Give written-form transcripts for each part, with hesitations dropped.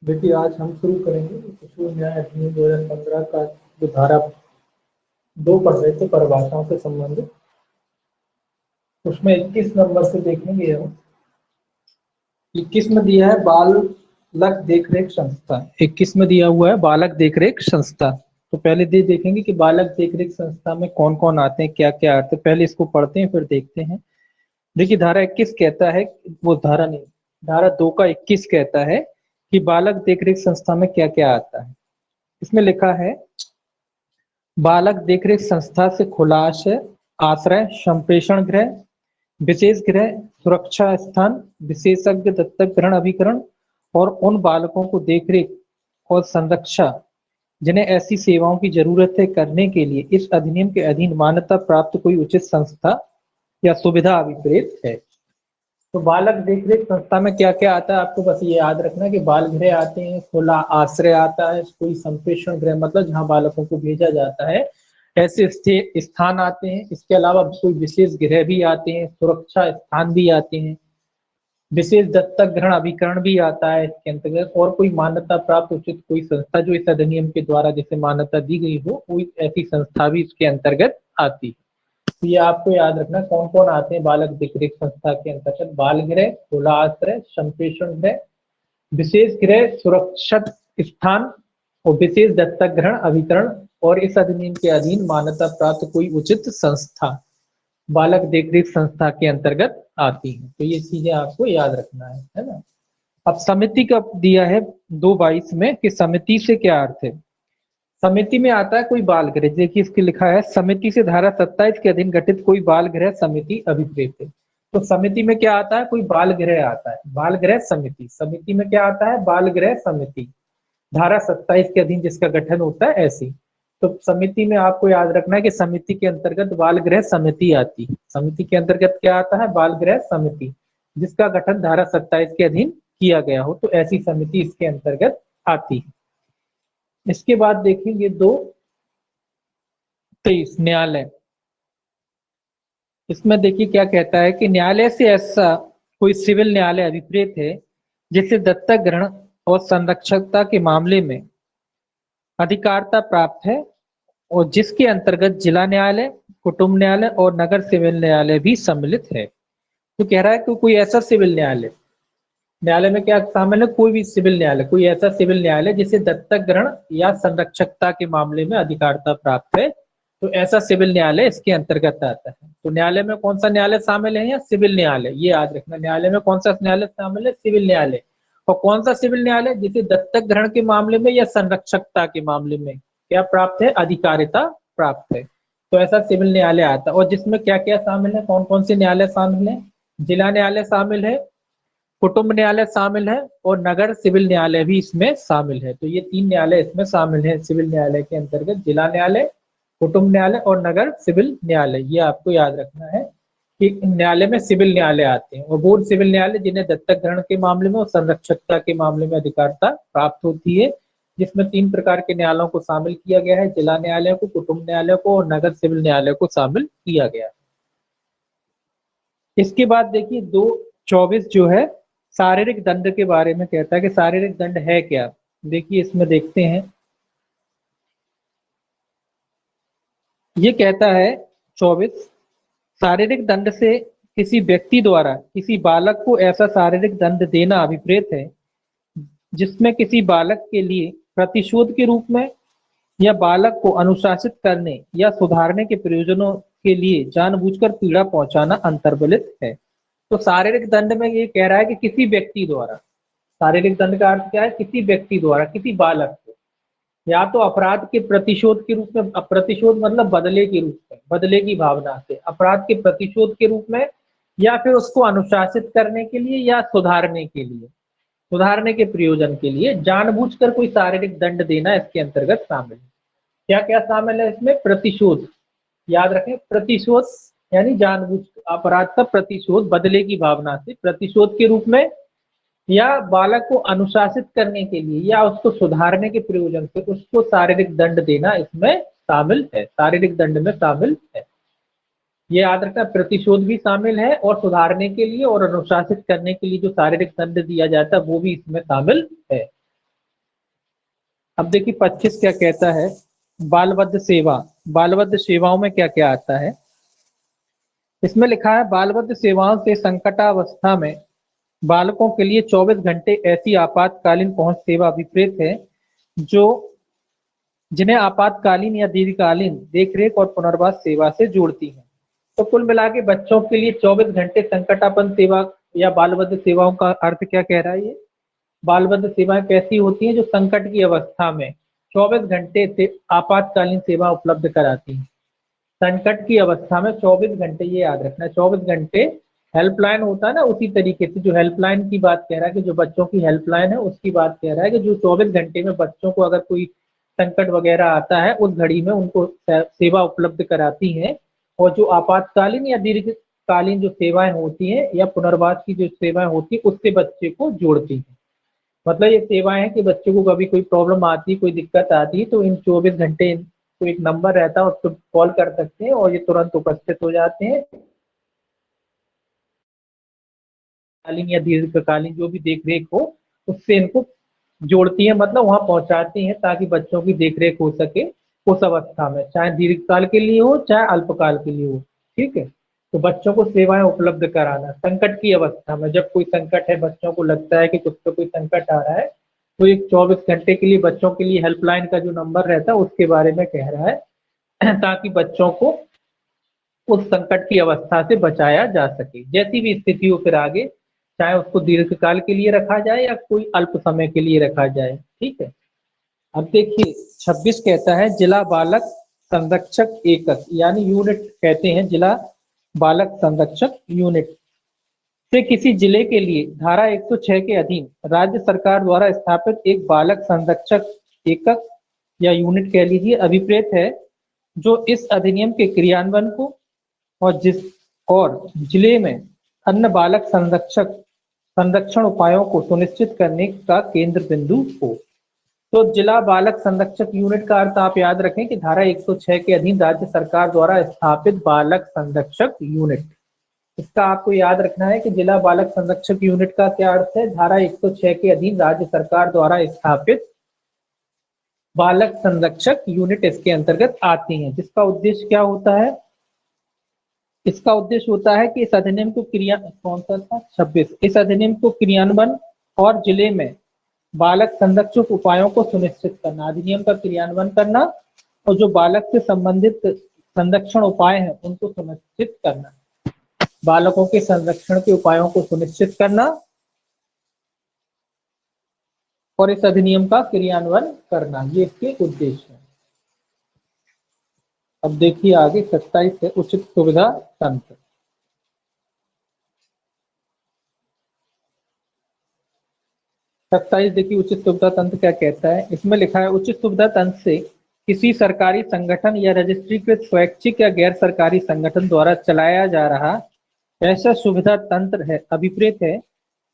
देखिए, आज हम शुरू करेंगे शिशु न्याय अधिनियम 2015 का जो धारा 2 पढ़ रहे थे परिभाषाओं से संबंधित, उसमें 21 नंबर से देखेंगे हम। 21 में दिया है बालक देखरेख संस्था। 21 में दिया हुआ है बालक देखरेख संस्था। तो पहले देखेंगे कि बालक देखरेख संस्था में कौन कौन आते हैं, क्या क्या आते हैं। पहले इसको पढ़ते हैं फिर देखते हैं। देखिए, धारा 21 कहता है, वो धारा नहीं, धारा 2 का 21 कहता है कि बालक देखरेख संस्था में क्या क्या आता है। इसमें लिखा है, बालक देखरेख संस्था से खुला आश्रय, संप्रेषण गृह, विशेष गृह, सुरक्षा स्थान, विशेषज्ञ दत्तक ग्रहण अभिकरण और उन बालकों को देखरेख और संरक्षा जिन्हें ऐसी सेवाओं की जरूरत है करने के लिए इस अधिनियम के अधीन मान्यता प्राप्त कोई उचित संस्था या सुविधा अभिप्रेत है। तो बालक देखरेख संस्था में क्या क्या आता है, आपको बस ये याद रखना है कि बाल गृह आते हैं, खुला आश्रय आता है, कोई संप्रेषण गृह मतलब जहाँ बालकों को भेजा जाता है, ऐसे स्थान आते हैं। इसके अलावा कोई विशेष गृह भी आते हैं, सुरक्षा स्थान भी आते हैं, विशेष दत्तक ग्रहण अभिकरण भी आता है इसके अंतर्गत, और कोई मान्यता प्राप्त उचित कोई संस्था जो इस अधिनियम के द्वारा जैसे मान्यता दी गई हो, कोई ऐसी संस्था भी इसके अंतर्गत आती है। तो ये आपको याद रखना कौन कौन आते हैं बालक देखरेख संस्था के अंतर्गत। बाल गृह, खुला आश्रय, संप्रेषण गृह, विशेष गृह, सुरक्षित स्थान और विशेष दत्तक ग्रहण अभिकरण, और इस अधिनियम के अधीन मान्यता प्राप्त कोई उचित संस्था बालक देखरेख संस्था के अंतर्गत आती है। तो ये चीजें आपको याद रखना है ना। अब समिति का दिया है 2/22 में कि समिति से क्या अर्थ है। समिति में आता है कोई बाल गृह। देखिए, इसके लिखा है, समिति से धारा 27 के अधीन गठित कोई बाल गृह समिति अभिप्रेत है। तो समिति में क्या आता है, कोई बाल गृह आता है, बाल गृह समिति। समिति में क्या आता है, बाल गृह समिति, धारा 27 के अधीन जिसका गठन होता है ऐसी। तो समिति में आपको याद रखना है कि समिति के अंतर्गत बाल गृह समिति आती है। समिति के अंतर्गत क्या आता है, बाल गृह समिति, जिसका गठन धारा 27 के अधीन किया गया हो, तो ऐसी समिति इसके अंतर्गत आती है। इसके बाद देखेंगे 2/23 न्यायालय। इसमें देखिए क्या कहता है कि न्यायालय से ऐसा कोई सिविल न्यायालय अभिप्रेत है जिसे दत्तक ग्रहण और संरक्षकता के मामले में अधिकारता प्राप्त है और जिसके अंतर्गत जिला न्यायालय, कुटुंब न्यायालय और नगर सिविल न्यायालय भी सम्मिलित है। तो कह रहा है कि कोई ऐसा सिविल न्यायालय, न्यायालय में क्या शामिल है, कोई भी सिविल न्यायालय, कोई ऐसा सिविल न्यायालय जिसे दत्तक ग्रहण या संरक्षकता के मामले में अधिकारता प्राप्त है, तो ऐसा सिविल न्यायालय इसके अंतर्गत आता है। तो न्यायालय में कौन सा न्यायालय शामिल है, या सिविल न्यायालय, ये याद रखना। न्यायालय में कौन सा न्यायालय शामिल है, सिविल न्यायालय। और कौन सा सिविल न्यायालय, जिसे दत्तक ग्रहण के मामले में या संरक्षकता के मामले में क्या प्राप्त है, अधिकारिता प्राप्त है, तो ऐसा सिविल न्यायालय आता है। और जिसमें क्या क्या शामिल है, कौन कौन से न्यायालय शामिल है, जिला न्यायालय शामिल है, कुटुंब न्यायालय शामिल है और नगर सिविल न्यायालय भी इसमें शामिल है। तो ये 3 न्यायालय इसमें शामिल है सिविल न्यायालय के अंतर्गत, जिला न्यायालय, कुटुंब न्यायालय और नगर सिविल न्यायालय। ये आपको याद रखना है कि न्यायालय में सिविल न्यायालय आते हैं, और वो सिविल न्यायालय जिन्हें दत्तक ग्रहण के मामले में और संरक्षकता के मामले में अधिकारता प्राप्त होती है, जिसमें 3 प्रकार के न्यायालयों को शामिल किया गया है, जिला न्यायालय को, कुटुंब न्यायालय को और नगर सिविल न्यायालय को शामिल किया गया है। इसके बाद देखिए 2/24 जो है शारीरिक दंड के बारे में कहता है कि शारीरिक दंड है क्या। देखिए, इसमें देखते हैं, ये कहता है 24, शारीरिक दंड से किसी व्यक्ति द्वारा किसी बालक को ऐसा शारीरिक दंड देना अभिप्रेत है जिसमें किसी बालक के लिए प्रतिशोध के रूप में या बालक को अनुशासित करने या सुधारने के प्रयोजनों के लिए जानबूझकर पीड़ा पहुंचाना अंतर्बलित है। तो शारीरिक दंड में ये कह रहा है कि किसी व्यक्ति द्वारा, शारीरिक दंड का अर्थ क्या है, किसी व्यक्ति द्वारा किसी बालक को या तो अपराध के प्रतिशोध के रूप में, प्रतिशोध मतलब बदले के रूप में, बदले की भावना से, अपराध के प्रतिशोध के रूप में, या फिर उसको अनुशासित करने के लिए या सुधारने के लिए, सुधारने के प्रयोजन के लिए जानबूझकर कोई शारीरिक दंड देना इसके अंतर्गत शामिल है। क्या क्या शामिल है इसमें, प्रतिशोध, याद रखें, प्रतिशोध यानी जानबूझ अपराध का प्रतिशोध, बदले की भावना से, प्रतिशोध के रूप में, या बालक को अनुशासित करने के लिए या उसको सुधारने के प्रयोजन से उसको शारीरिक दंड देना इसमें शामिल है, शारीरिक दंड में शामिल है। ये याद रखना, प्रतिशोध भी शामिल है और सुधारने के लिए और अनुशासित करने के लिए जो शारीरिक दंड दिया जाता है वो भी इसमें शामिल है। अब देखिए 25 क्या कहता है, बालवध सेवा। बालवध सेवाओं में क्या क्या आता है, इसमें लिखा है बालवध सेवाओं से संकटावस्था में बालकों के लिए 24 घंटे ऐसी आपातकालीन पहुंच सेवा अभिप्रेत है जो जिन्हें आपातकालीन या दीर्घकालीन देखरेख और पुनर्वास सेवा से जोड़ती है। तो कुल मिला के बच्चों के लिए 24 घंटे संकटापन्न सेवा या बालवध सेवाओं का अर्थ क्या कह रहा है ये, बालवध सेवाएं कैसी होती हैं, जो संकट की अवस्था में 24 घंटे से आपातकालीन सेवा उपलब्ध कराती हैं। संकट की अवस्था में 24 घंटे, ये याद रखना है 24 घंटे हेल्पलाइन होता है ना, उसी तरीके से जो हेल्पलाइन की बात कह रहा है कि जो बच्चों की हेल्पलाइन है उसकी बात कह रहा है कि जो 24 घंटे में बच्चों को अगर कोई संकट वगैरह आता है उस घड़ी में उनको सेवा उपलब्ध कराती है। और जो आपातकालीन या दीर्घकालीन जो सेवाएं होती हैं या पुनर्वास की जो सेवाएं होती है उससे बच्चे को जोड़ती है। मतलब ये सेवाएं हैं कि बच्चे को कभी कोई प्रॉब्लम आती है, कोई दिक्कत आती है तो इन 24 घंटे को एक नंबर रहता है उस पर कॉल कर सकते हैं और ये तुरंत उपस्थित हो जाते हैं। कालीन या दीर्घकालीन जो भी देख रेख हो उससे इनको जोड़ती है, मतलब वहां पहुंचाती हैं ताकि बच्चों की देख रेख हो सके उस अवस्था में, चाहे दीर्घकाल के लिए हो चाहे अल्पकाल के लिए हो। ठीक है, तो बच्चों को सेवाएं उपलब्ध कराना संकट की अवस्था में, जब कोई संकट है बच्चों को लगता है कि कुछ तो कोई संकट आ रहा है तो एक 24 घंटे के लिए बच्चों के लिए हेल्पलाइन का जो नंबर रहता है उसके बारे में कह रहा है ताकि बच्चों को उस संकट की अवस्था से बचाया जा सके, जैसी भी स्थिति हो फिर आगे, चाहे उसको दीर्घकाल के लिए रखा जाए या कोई अल्प समय के लिए रखा जाए। ठीक है, अब देखिए 26 कहता है जिला बालक संरक्षक एकक यानी यूनिट कहते हैं, जिला बालक संरक्षक यूनिट से किसी जिले के लिए धारा 106 के अधीन राज्य सरकार द्वारा स्थापित एक बालक संरक्षक एकक या यूनिट कह लीजिए अभिप्रेत है, जो इस अधिनियम के क्रियान्वयन को और जिले में अन्य बालक संरक्षण उपायों को सुनिश्चित करने का केंद्र बिंदु हो। तो जिला बालक संरक्षक यूनिट का अर्थ आप याद रखें कि धारा 106 के अधीन राज्य सरकार द्वारा स्थापित बालक संरक्षक यूनिट, इसका आपको याद रखना है कि जिला बालक संरक्षक यूनिट का क्या अर्थ है, धारा 106 के अधीन राज्य सरकार द्वारा स्थापित बालक संरक्षक यूनिट इसके अंतर्गत आती हैं, जिसका उद्देश्य क्या होता है, इसका उद्देश्य होता है कि इस अधिनियम को कौन सा था 26, इस अधिनियम को क्रियान्वयन और जिले में बालक संरक्षक उपायों को सुनिश्चित करना, अधिनियम का क्रियान्वयन करना और जो बालक से संबंधित संरक्षण उपाय हैं उनको सुनिश्चित करना, बालकों के संरक्षण के उपायों को सुनिश्चित करना और इस अधिनियम का क्रियान्वयन करना, ये इसके उद्देश्य है। अब देखिए आगे 27 है उचित सुविधा तंत्र। 27 देखिए उचित सुविधा तंत्र क्या कहता है, इसमें लिखा है उचित सुविधा तंत्र से किसी सरकारी संगठन या रजिस्ट्रीकृत स्वैच्छिक या गैर सरकारी संगठन द्वारा चलाया जा रहा ऐसा सुविधा तंत्र है अभिप्रेत है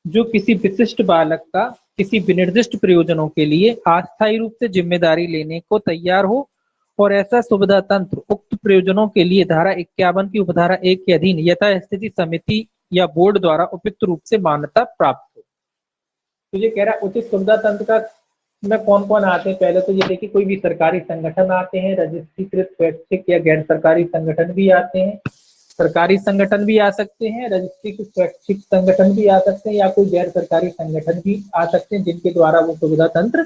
जो किसी विशिष्ट बालक का किसी विनिर्दिष्ट प्रयोजनों के लिए अस्थायी रूप से जिम्मेदारी लेने को तैयार हो और ऐसा सुविधा तंत्र उक्त प्रयोजनों के लिए धारा 51 की उपधारा 1 के अधीन यथास्थिति समिति या बोर्ड द्वारा उपयुक्त रूप से मान्यता प्राप्त हो। तो ये कह रहा है उचित सुविधा तंत्र का में कौन कौन आते हैं, पहले तो ये देखिए कोई भी सरकारी संगठन आते हैं, रजिस्ट्रीकृत स्वैच्छिक या गैर सरकारी संगठन भी आते हैं, सरकारी संगठन भी आ सकते हैं, रजिस्ट्रीकृत स्वैच्छिक संगठन भी आ सकते हैं या कोई गैर सरकारी संगठन भी आ सकते हैं जिनके द्वारा वो सुविधा तंत्र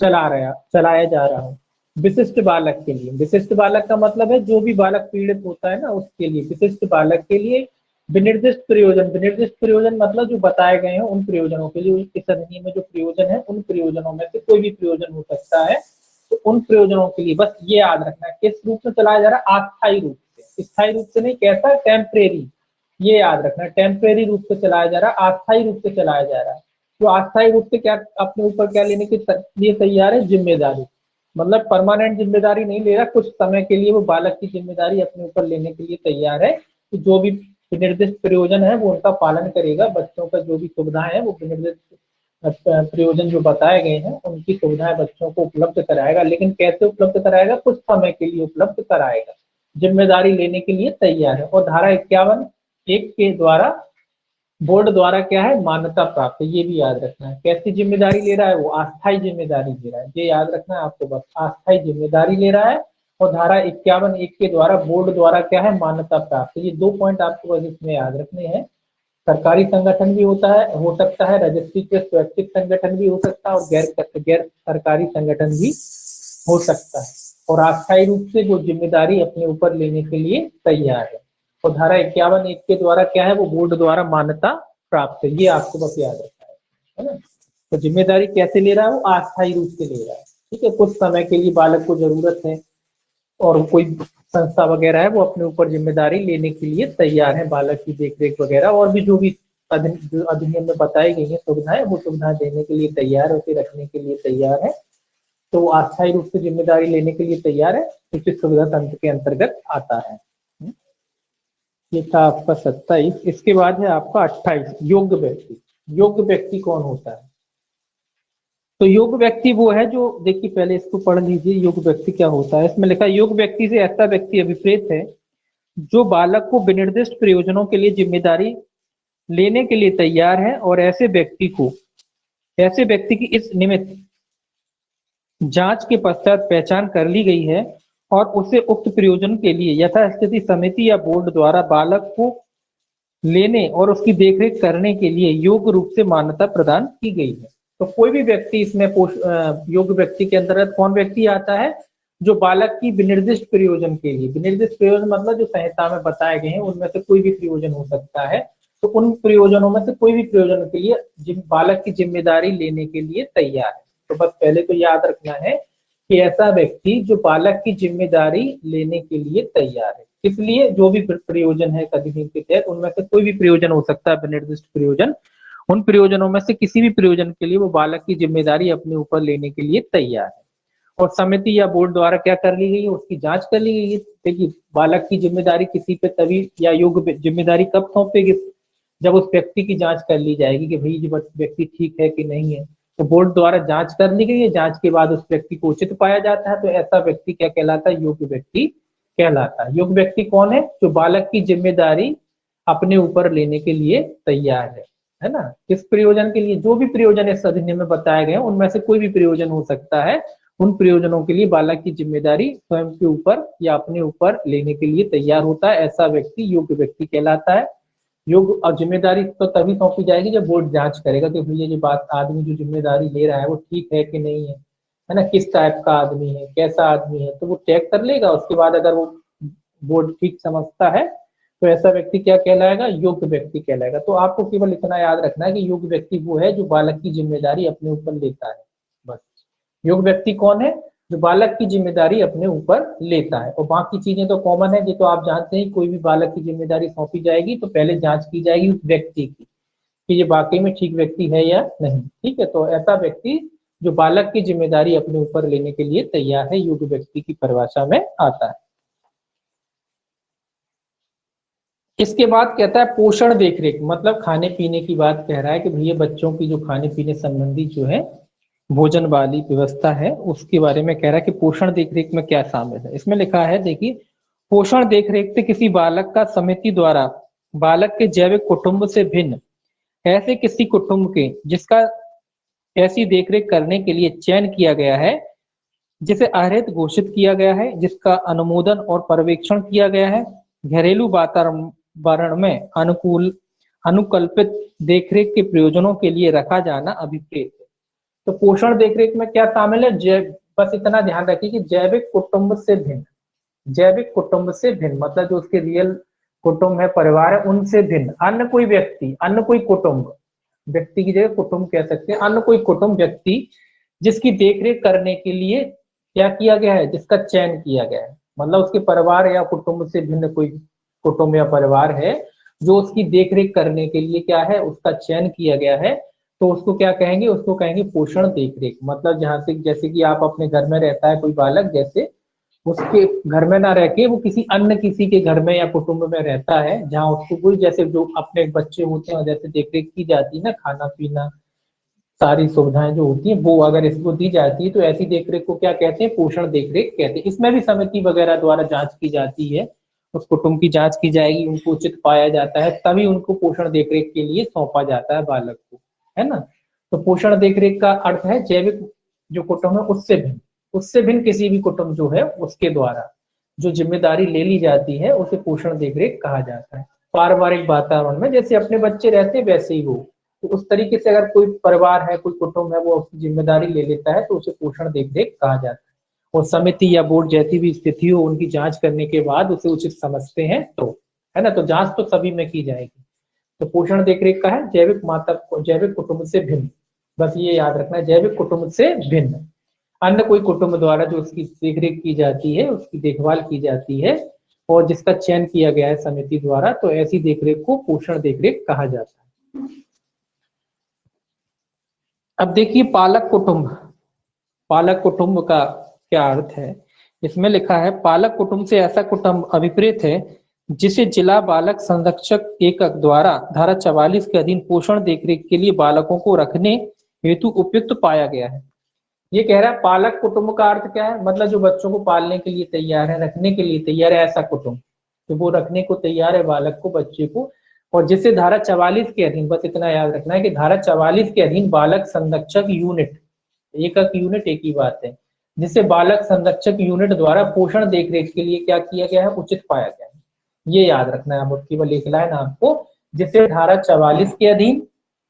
चलाया जा रहा हो। विशिष्ट बालक के लिए, विशिष्ट बालक का मतलब है जो भी बालक पीड़ित होता है ना उसके लिए, विशिष्ट बालक के लिए विनिर्दिष्ट प्रयोजन मतलब जो बताए गए हैं उन प्रयोजनों के लिए, इस अधिनियम में जो प्रयोजन है उन प्रयोजनों में से कोई भी प्रयोजन हो सकता है, तो उन प्रयोजनों के लिए बस ये याद रखना है किस रूप में चलाया जा रहा है, अस्थायी रूप से, स्थायी रूप से नहीं, कैसा टेम्परेरी, ये याद रखना है टेम्परेरी रूप से चलाया जा रहा है, अस्थायी रूप से चलाया जा रहा है। तो अस्थायी रूप से क्या अपने ऊपर क्या लेने के लिए तैयार है, जिम्मेदारी, मतलब परमानेंट जिम्मेदारी नहीं ले रहा, कुछ समय के लिए वो बालक की जिम्मेदारी अपने ऊपर लेने के लिए तैयार है कि जो भी विनिर्दिष्ट प्रयोजन है वो उनका पालन करेगा, बच्चों का जो भी सुविधाएं है वो विनिर्दिष्ट प्रयोजन जो बताए गए हैं उनकी सुविधाएं बच्चों को उपलब्ध कराएगा, लेकिन कैसे उपलब्ध कराएगा, कुछ समय के लिए उपलब्ध कराएगा, जिम्मेदारी लेने के लिए तैयार है। और धारा 51(1) के द्वारा बोर्ड द्वारा क्या है, मान्यता प्राप्त है, ये भी याद रखना है। कैसी जिम्मेदारी ले रहा है वो, अस्थायी जिम्मेदारी ले रहा है, ये याद रखना है आपको, बस अस्थायी जिम्मेदारी ले रहा है। और धारा 51(1) के द्वारा बोर्ड द्वारा क्या है, मान्यता प्राप्त है। ये 2 पॉइंट आपको बस इसमें याद रखने हैं। सरकारी संगठन भी होता है, हो सकता है, रजिस्ट्रीकृत स्वैच्छिक संगठन भी हो सकता है, और गैर सरकारी संगठन भी हो सकता है। और अस्थायी रूप से वो जिम्मेदारी अपने ऊपर लेने के लिए तैयार है। और धारा 51(1) के द्वारा क्या है, वो बोर्ड द्वारा मान्यता प्राप्त है, ये आपको बस याद रखना है ना। तो जिम्मेदारी कैसे ले रहा है, वो अस्थायी रूप से ले रहा है, ठीक है। कुछ समय के लिए बालक को जरूरत है और कोई संस्था वगैरह है वो अपने ऊपर जिम्मेदारी लेने के लिए तैयार है, बालक की देखरेख वगैरह, और भी जो भी अधिनियम में बताई गई है सुविधाएं, वो सुविधाएं देने के लिए तैयार है, उसे रखने के लिए तैयार है। तो अस्थायी रूप से जिम्मेदारी लेने के लिए तैयार है, उचित सुविधा तंत्र के अंतर्गत आता है। ये था आपका 27। इसके बाद है आपका 28, योग्य व्यक्ति। योग्य व्यक्ति कौन होता है? तो योग्य व्यक्ति वो है जो, देखिए पहले इसको पढ़ लीजिए, योग्य व्यक्ति क्या होता है। इसमें लिखा योग्य व्यक्ति से ऐसा व्यक्ति अभिप्रेत है जो बालक को विनिर्दिष्ट प्रयोजनों के लिए जिम्मेदारी लेने के लिए तैयार है, और ऐसे व्यक्ति की इस निमित्त जांच के पश्चात पहचान कर ली गई है, और उसे उक्त प्रयोजन के लिए यथास्थिति समिति या बोर्ड द्वारा बालक को लेने और उसकी देखरेख करने के लिए योग्य रूप से मान्यता प्रदान की गई है। तो कोई भी व्यक्ति इसमें योग्य व्यक्ति के अंतर्गत कौन व्यक्ति आता है, जो बालक की विनिर्दिष्ट प्रयोजन के लिए, विनिर्दिष्ट प्रयोजन मतलब जो संहिता में बताए गए हैं उनमें से कोई भी प्रयोजन हो सकता है, तो उन प्रयोजनों में से कोई भी प्रयोजन के लिए बालक की जिम्मेदारी लेने के लिए तैयार है। तो बस पहले तो याद रखना है कि ऐसा व्यक्ति जो बालक की जिम्मेदारी लेने के लिए तैयार है, इसलिए जो भी प्रयोजन है अधिनियम के तहत उनमें से कोई भी प्रयोजन हो सकता है, विनिर्दिष्ट प्रयोजन, उन प्रयोजनों में से किसी भी प्रयोजन के लिए वो बालक की जिम्मेदारी अपने ऊपर लेने के लिए तैयार है। और समिति या बोर्ड द्वारा क्या कर ली गई है, उसकी जांच कर ली गई है। देखिए बालक की जिम्मेदारी किसी पे तभी, या योग्य जिम्मेदारी कब सौंपेगी, जब उस व्यक्ति की जांच कर ली जाएगी कि भाई ये व्यक्ति ठीक है कि नहीं है। तो बोर्ड द्वारा जांच कर ली गई है, जांच के बाद उस व्यक्ति को उचित पाया जाता है, तो ऐसा व्यक्ति क्या कहलाता है, योग्य व्यक्ति कहलाता है। योग्य व्यक्ति कौन है, जो बालक की जिम्मेदारी अपने ऊपर लेने के लिए तैयार है ना। किस प्रयोजन के लिए, जो भी प्रयोजन इस अधिनियम में बताए गए हैं उनमें से कोई भी प्रयोजन हो सकता है, उन प्रयोजनों के लिए बालक की जिम्मेदारी स्वयं के ऊपर या अपने ऊपर लेने के लिए तैयार होता है, ऐसा व्यक्ति योग्य व्यक्ति कहलाता है। योग्य और जिम्मेदारी तो तभी सौंपी जाएगी जब बोर्ड जांच करेगा कि भैया ये बात, आदमी जो जिम्मेदारी ले रहा है वो ठीक है कि नहीं है ना, किस टाइप का आदमी है, कैसा आदमी है, तो वो चेक कर लेगा। उसके बाद अगर वो बोर्ड ठीक समझता है तो ऐसा व्यक्ति क्या कहलाएगा, योग्य व्यक्ति कहलाएगा। तो आपको केवल इतना याद रखना है कि योग्य व्यक्ति वो है जो बालक की जिम्मेदारी अपने ऊपर लेता है, बस। योग्य व्यक्ति कौन है, जो बालक की जिम्मेदारी अपने ऊपर लेता है। और बाकी चीजें तो कॉमन है, ये तो आप जानते हैं, कोई भी बालक की जिम्मेदारी सौंपी जाएगी तो पहले जांच की जाएगी उस व्यक्ति की कि ये वाकई में ठीक व्यक्ति है या नहीं, ठीक है। तो ऐसा व्यक्ति जो बालक की जिम्मेदारी अपने ऊपर लेने के लिए तैयार है, योग्य व्यक्ति की परिभाषा में आता है। इसके बाद कहता है पोषण देखरेख, मतलब खाने पीने की बात कह रहा है कि भैया बच्चों की जो खाने पीने संबंधी जो है भोजन वाली व्यवस्था है उसके बारे में कह रहा है कि पोषण देखरेख में क्या शामिल है। इसमें लिखा है, देखिए, पोषण देखरेख से किसी बालक का समिति द्वारा बालक के जैविक कुटुंब से भिन्न ऐसे किसी कुटुंब के जिसका ऐसी देखरेख करने के लिए चयन किया गया है, जिसे अर्हत घोषित किया गया है, जिसका अनुमोदन और पर्यवेक्षण किया गया है, घरेलू वातावरण में अनुकल्पित देखरेख के प्रयोजनों के लिए रखा जाना अभिप्रेत है। तो पोषण देखरेख में क्या शामिल है, बस इतना ध्यान रखिए कि जैविक कुटुंब से भिन्न, जैविक कुटुंब से भिन्न मतलब जो उसके रियल कुटुंब है, परिवार है, उनसे भिन्न अन्य कोई व्यक्ति, अन्य कोई कुटुंब, व्यक्ति की जगह कुटुंब कह सकते हैं, अन्य कोई कुटुंब व्यक्ति जिसकी देखरेख करने के लिए क्या किया गया है, जिसका चयन किया गया है, मतलब उसके परिवार या कुटुंब से भिन्न कोई कुटुंब या परिवार है जो उसकी देखरेख करने के लिए क्या है, उसका चयन किया गया है, तो उसको क्या कहेंगे, उसको कहेंगे पोषण देखरेख। मतलब जहां से, जैसे कि आप अपने घर में रहता है कोई बालक, जैसे उसके घर में ना रह के वो किसी अन्य किसी के घर में या कुटुंब में रहता है, जहाँ उसको कोई, जैसे जो अपने बच्चे होते हैं जैसे देखरेख की जाती है ना, खाना पीना सारी सुविधाएं जो होती हैं वो अगर इसको दी जाती है, तो ऐसी देखरेख को क्या कहते हैं, पोषण देखरेख कहते हैं। इसमें भी समिति वगैरह द्वारा जांच की जाती है उस कुटुंब की जांच की जाएगी, उनको उचित पाया जाता है, तभी उनको पोषण देखरेख के लिए सौंपा जाता है बालक को, है ना। तो पोषण देखरेख का अर्थ है जैविक जो कुटुंब है उससे भिन्न किसी भी कुटुंब जो है उसके द्वारा जो जिम्मेदारी ले ली जाती है उसे पोषण देखरेख कहा जाता है। पारिवारिक वातावरण में जैसे अपने बच्चे रहते हैं वैसे ही हो, तो उस तरीके से अगर कोई परिवार है, कोई कुटुंब है, वो उसकी जिम्मेदारी ले लेता है तो उसे पोषण देखरेख कहा जाता है। और समिति या बोर्ड जैसी भी स्थिति हो, उनकी जांच करने के बाद उसे उचित समझते हैं तो, है ना। तो जांच तो सभी में की जाएगी। तो पोषण देखरेख का है जैविक कुटुंब से भिन्न, बस ये याद रखना है, जैविक कुटुंब से भिन्न अन्य कोई कुटुंब द्वारा जो उसकी देखरेख की जाती है, उसकी देखभाल की जाती है और जिसका चयन किया गया है समिति द्वारा, तो ऐसी देखरेख को पोषण देखरेख कहा जाता है। अब देखिए पालक कुटुंब का क्या अर्थ है। इसमें लिखा है पालक कुटुंब से ऐसा कुटुंब अभिप्रेत है जिसे जिला बालक संरक्षक एकक द्वारा धारा 44 के अधीन पोषण देखरेख के लिए बालकों को रखने हेतु उपयुक्त पाया गया है। ये कह रहा है पालक कुटुंब का अर्थ क्या है, मतलब जो बच्चों को पालने के लिए तैयार है, रखने के लिए तैयार है, ऐसा कुटुंब तो वो रखने को तैयार है बालक को, बच्चे को, और जिसे धारा 44 के अधीन, बस इतना याद रखना है कि धारा 44 के अधीन बालक संरक्षक यूनिट, एकक यूनिट एक ही बात है, जिसे बालक संरक्षक यूनिट द्वारा पोषण देखरेख के लिए क्या किया गया है, उचित पाया गया है। ये याद रखना है, अब केवल एक लाइन आपको, जिसे धारा 44 के अधीन,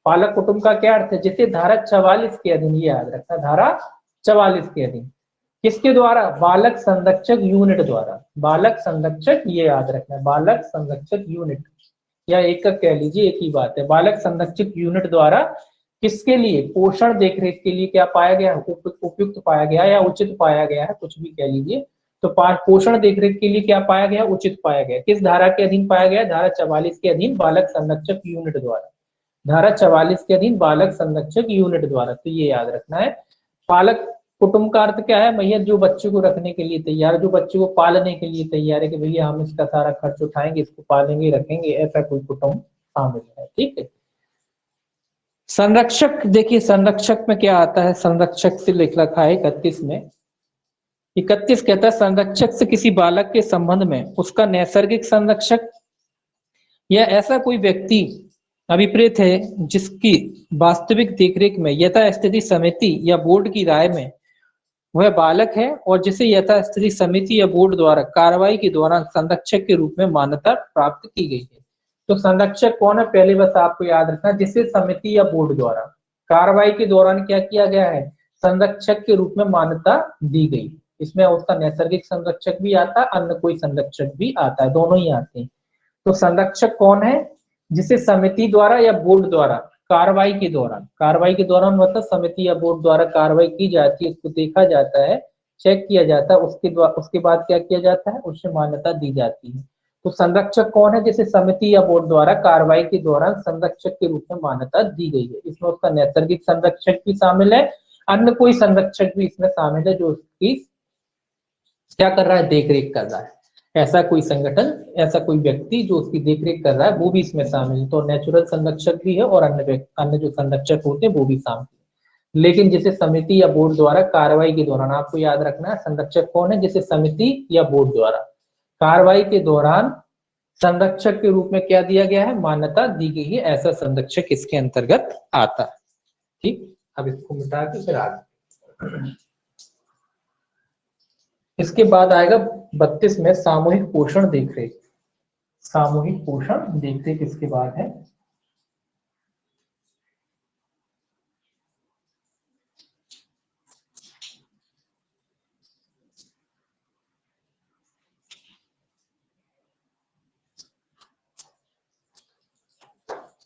पालक कुटुंब का क्या अर्थ है, जिसे धारा 44 के अधीन, ये याद रखना, धारा 44 के अधीन, किसके द्वारा, बालक संरक्षक यूनिट द्वारा, बालक संरक्षक, ये याद रखना है, बालक संरक्षक यूनिट या एकक कह लीजिए, एक ही बात है, बालक संरक्षक यूनिट द्वारा किसके लिए, पोषण देखरेख के लिए क्या पाया गया, उपयुक्त पाया गया या उचित पाया गया है, कुछ भी कह लीजिए। तो पोषण देखरेख के लिए क्या पाया गया, उचित पाया गया, किस धारा के अधीन पाया गया, धारा 44 के अधीन बालक संरक्षक यूनिट द्वारा, धारा 44 के अधीन बालक संरक्षक यूनिट द्वारा। तो ये याद रखना है। पालक कुटुंब का अर्थ क्या है भैया, जो बच्चे को रखने के लिए तैयार, जो बच्चे को पालने के लिए तैयार है कि भैया हम इसका सारा खर्च उठाएंगे, इसको पालेंगे रखेंगे, ऐसा कोई कुटुंब शामिल है, ठीक है। संरक्षक, देखिए संरक्षक में क्या आता है, संरक्षक से लिख रखा है 31 में, 31 कहता है संरक्षक से किसी बालक के संबंध में उसका नैसर्गिक संरक्षक या ऐसा कोई व्यक्ति अभिप्रेत है जिसकी वास्तविक देखरेख में यथास्थिति समिति या बोर्ड की राय में वह बालक है और जिसे यथास्थिति समिति या बोर्ड द्वारा कार्रवाई के दौरान संरक्षक के रूप में मान्यता प्राप्त की गई है। तो संरक्षक कौन है, पहले बस आपको याद रखना, जिसे समिति या बोर्ड द्वारा कार्रवाई के दौरान क्या किया गया है, संरक्षक के रूप में मान्यता दी गई। इसमें उसका नैसर्गिक संरक्षक भी आता है, अन्य कोई संरक्षक भी आता है, दोनों ही आते हैं। तो संरक्षक कौन है, जिसे समिति द्वारा या बोर्ड द्वारा कार्रवाई के दौरान मतलब समिति या बोर्ड द्वारा कार्रवाई की जाती है, उसको देखा जाता है, चेक किया जाता है, उसके बाद क्या किया जाता है, उसे मान्यता दी जाती है। तो संरक्षक कौन है, जिसे समिति या बोर्ड द्वारा कार्रवाई के दौरान संरक्षक के रूप में मान्यता दी गई है। इसमें उसका नैसर्गिक संरक्षक भी शामिल है, अन्य कोई संरक्षक भी इसमें शामिल है जो उसकी क्या कर रहा है, देखरेख कर रहा है। ऐसा कोई संगठन, ऐसा कोई व्यक्ति जो उसकी देखरेख कर रहा है, वो भी इसमें शामिल है। तो नेचुरल संरक्षक भी है और अन्य जो संरक्षक होते हैं वो भी शामिल है। लेकिन जिसे समिति या बोर्ड द्वारा कार्रवाई के दौरान, आपको याद रखना है संरक्षक कौन है, जिसे समिति या बोर्ड द्वारा कार्रवाई के दौरान संरक्षक के रूप में क्या दिया गया है, मान्यता दी गई है, ऐसा संरक्षक इसके अंतर्गत आता है। ठीक, अब इसको मिटा के फिर आगे। इसके बाद आएगा 32 में सामूहिक पोषण देखरेख। सामूहिक पोषण देखरेख इसके बाद है।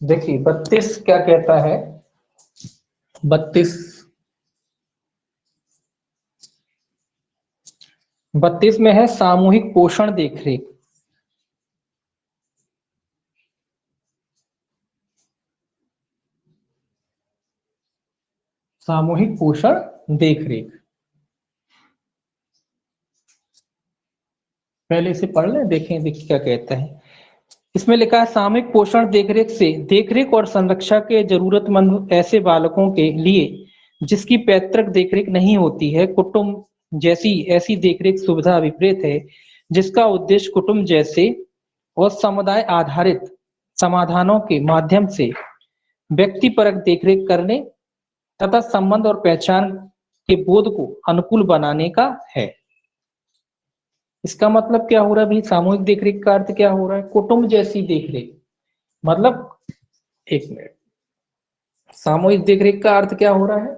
देखिए 32 क्या कहता है, 32 में है सामूहिक पोषण देखरेख। सामूहिक पोषण देखरेख, पहले इसे पढ़ लें, देखें देखिए क्या कहता है। इसमें लिखा है सामूहिक पोषण देखरेख से देखरेख और संरक्षण के जरूरतमंद ऐसे बालकों के लिए जिसकी पैतृक देखरेख नहीं होती है, कुटुंब जैसी ऐसी देखरेख सुविधा अभिप्रेत है जिसका उद्देश्य कुटुंब जैसे और समुदाय आधारित समाधानों के माध्यम से व्यक्तिपरक देखरेख करने तथा संबंध और पहचान के बोध को अनुकूल बनाने का है। इसका मतलब क्या हो रहा है भाई? सामूहिक देखरेख का अर्थ क्या हो रहा है? कुटुंब जैसी देखरेख। मतलब एक मिनट, सामूहिक देखरेख का अर्थ क्या हो रहा है?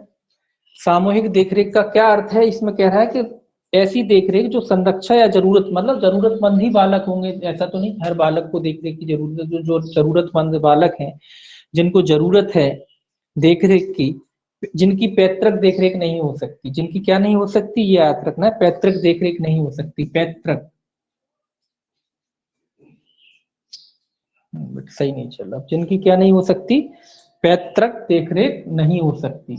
सामूहिक देखरेख का क्या अर्थ है? इसमें कह रहा है कि ऐसी देखरेख जो संरक्षा या जरूरत, मतलब जरूरतमंद ही बालक होंगे, ऐसा तो नहीं हर बालक को देखरेख की जरूरत है। जो जरूरतमंद बालक हैं, जिनको जरूरत है देखरेख की, जिनकी पैतृक देखरेख नहीं हो सकती, जिनकी क्या नहीं हो सकती, ये याद रखना है, पैतृक देखरेख नहीं हो सकती। पैतृक सही नहीं चल रहा, जिनकी क्या नहीं हो सकती? पैतृक देखरेख नहीं हो सकती।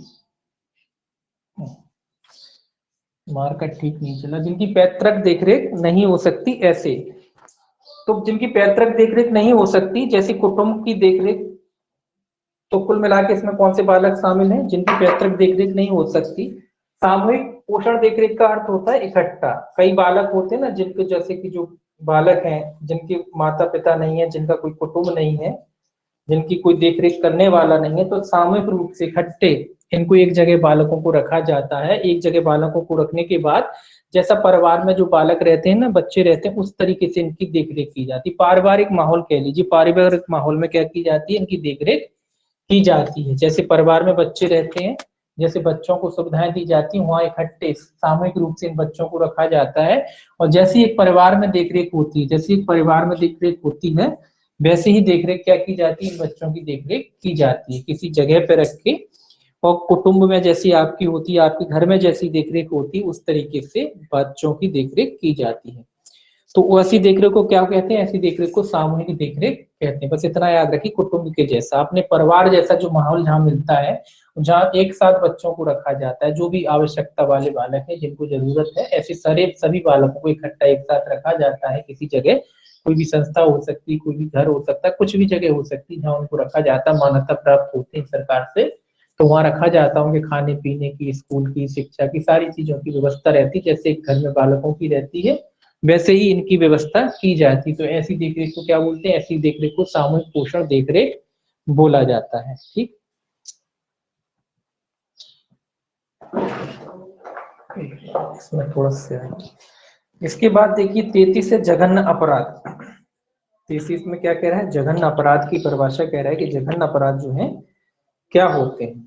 मार्केट ठीक नहीं चला। जिनकी पैतृक देखरेख नहीं हो सकती, ऐसे तो जिनकी पैतृक देखरेख नहीं हो सकती, जैसे कुटुंब की देखरेख, तो कुल मिला के इसमें कौन से बालक शामिल हैं? जिनकी पैतृक देखरेख नहीं हो सकती। सामूहिक पोषण देखरेख का अर्थ होता है इकट्ठा। कई बालक होते हैं ना, जिनके जैसे कि जो बालक हैं जिनके माता पिता नहीं है, जिनका कोई कुटुंब नहीं है, जिनकी कोई देखरेख करने वाला नहीं है, तो सामूहिक रूप से इकट्ठे इनको एक जगह बालकों को रखा जाता है। एक जगह बालकों को रखने के बाद जैसा परिवार में जो बालक रहते हैं ना, बच्चे रहते हैं, उस तरीके से इनकी देखरेख की जाती है। पारिवारिक माहौल कह लीजिए, पारिवारिक माहौल में क्या की जाती है? इनकी देखरेख की जाती है। जैसे परिवार में बच्चे रहते हैं, जैसे बच्चों को सुविधाएं दी जाती है, वहां इकट्ठे सामूहिक रूप से इन बच्चों को रखा जाता है। और जैसी एक परिवार में देखरेख होती है, जैसी एक परिवार में देखरेख होती है, वैसे ही देखरेख क्या की जाती है? इन बच्चों की देखरेख की जाती है किसी जगह पे रख के। और कुटुंब में जैसी आपकी होती है, आपके घर में जैसी देखरेख होती है, उस तरीके से बच्चों की देखरेख की जाती है। तो ऐसी देखरेख को क्या कहते हैं? ऐसी देखरेख को सामूहिक देखरेख कहते हैं। बस इतना याद रखिए, कुटुंब के जैसा, अपने परिवार जैसा जो माहौल जहाँ मिलता है, जहाँ एक साथ बच्चों को रखा जाता है, जो भी आवश्यकता वाले बालक है, जिनको जरूरत है, ऐसे सारे सभी बालकों को इकट्ठा एक साथ रखा जाता है किसी जगह। कोई भी संस्था हो सकती है, कोई भी घर हो सकता है, कुछ भी जगह हो सकती है जहाँ उनको रखा जाता है, मान्यता प्राप्त होती है सरकार से, तो वहां रखा जाता है। उनके खाने पीने की, स्कूल की, शिक्षा की, सारी चीजों की व्यवस्था रहती है। जैसे एक घर में बालकों की रहती है, वैसे ही इनकी व्यवस्था की जाती। तो ऐसी देखरेख को क्या बोलते हैं? ऐसी देखरेख को सामूहिक पोषण देखरेख बोला जाता है। ठीक, इसमें थोड़ा सा इसके बाद देखिए 33 है जघन्य अपराध। 33 में क्या कह रहा है? जघन्य अपराध की परिभाषा कह रहा है कि जघन्य अपराध जो है क्या होते हैं।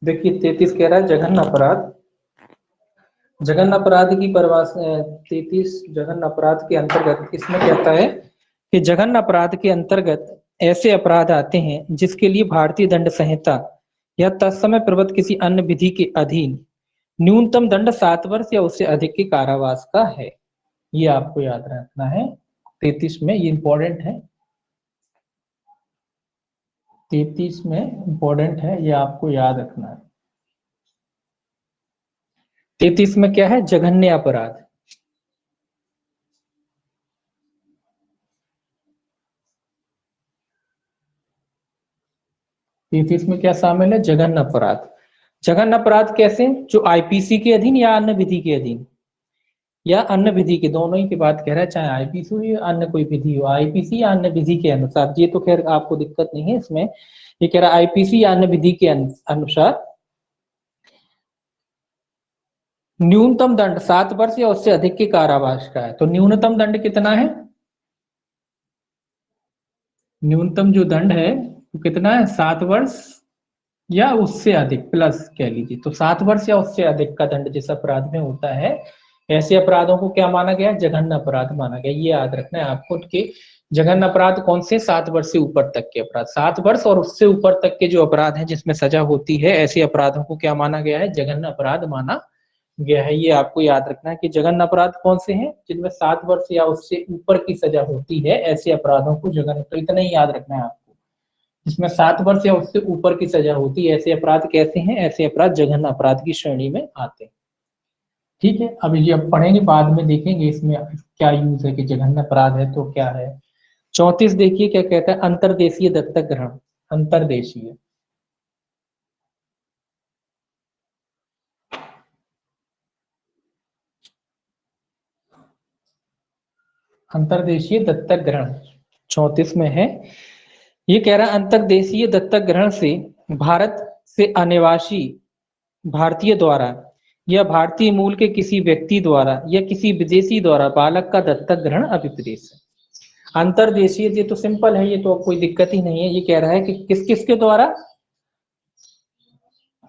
देखिए 33 कह रहा है जघन्य अपराध। जघन्य अपराध की परिभाषा 33 जघन्य अपराध के अंतर्गत इसमें कहता है कि जघन्य अपराध के अंतर्गत ऐसे अपराध आते हैं जिसके लिए भारतीय दंड संहिता या तत्समय प्रवृत्त किसी अन्य विधि के अधीन न्यूनतम दंड 7 वर्ष या उससे अधिक के कारावास का है। ये आपको याद रखना है। 33 में ये इंपॉर्टेंट है। 33 में इंपॉर्टेंट है, ये आपको याद रखना है। 33 में क्या है? जघन्य अपराध। तैतीस में क्या शामिल है? जघन्य अपराध। जघन्य अपराध कैसे? जो आईपीसी के अधीन या अन्य विधि के अधीन, या अन्य विधि के, दोनों ही की बात कह रहा है, चाहे आईपीसी हो या अन्य कोई विधि हो, आईपीसी या अन्य विधि के अनुसार। ये तो खैर आपको दिक्कत नहीं है इसमें। ये कह रहा है आईपीसी या अन्य विधि के अनुसार न्यूनतम दंड 7 वर्ष या उससे अधिक के कारावास का है। तो न्यूनतम दंड कितना है? न्यूनतम जो दंड है वो कितना है? 7 वर्ष या उससे अधिक प्लस कह लीजिए। तो 7 वर्ष या उससे अधिक का दंड जिस अपराध में होता है, ऐसे अपराधों को क्या माना गया? जघन्य अपराध माना गया। ये याद रखना है आपको कि जघन्य अपराध कौन से? 7 वर्ष से ऊपर तक के अपराध। 7 वर्ष और उससे ऊपर तक के जो अपराध हैं जिसमें सजा होती है, ऐसे अपराधों को क्या माना गया है? जघन्य अपराध माना गया है। ये आपको याद रखना है कि जघन्य अपराध कौन से हैं? जिनमें 7 वर्ष या उससे ऊपर की सजा होती है, ऐसे अपराधों को जघन्य, तो इतना ही याद रखना है आपको। जिसमें 7 वर्ष या उससे ऊपर की सजा होती है, ऐसे अपराध कैसे हैं? ऐसे अपराध जघन्य अपराध की श्रेणी में आते हैं। ठीक है, अब ये अब पढ़ेंगे, बाद में देखेंगे इसमें क्या यूज है कि जघन्य अपराध है तो क्या है। 34 देखिए क्या कहता है, अंतर्देशीय दत्तक ग्रहण। अंतर्देशीय अंतर्देशीय दत्तक ग्रहण 34 में है। ये कह रहा है अंतर्देशीय दत्तक ग्रहण से भारत से अनिवासी भारतीय द्वारा या भारतीय मूल के किसी व्यक्ति द्वारा या किसी विदेशी द्वारा बालक का दत्तक ग्रहण अभिप्रेत है। अंतर्देशीय ये तो सिंपल है, ये तो कोई दिक्कत ही नहीं है। ये कह रहा है कि किस किस के द्वारा,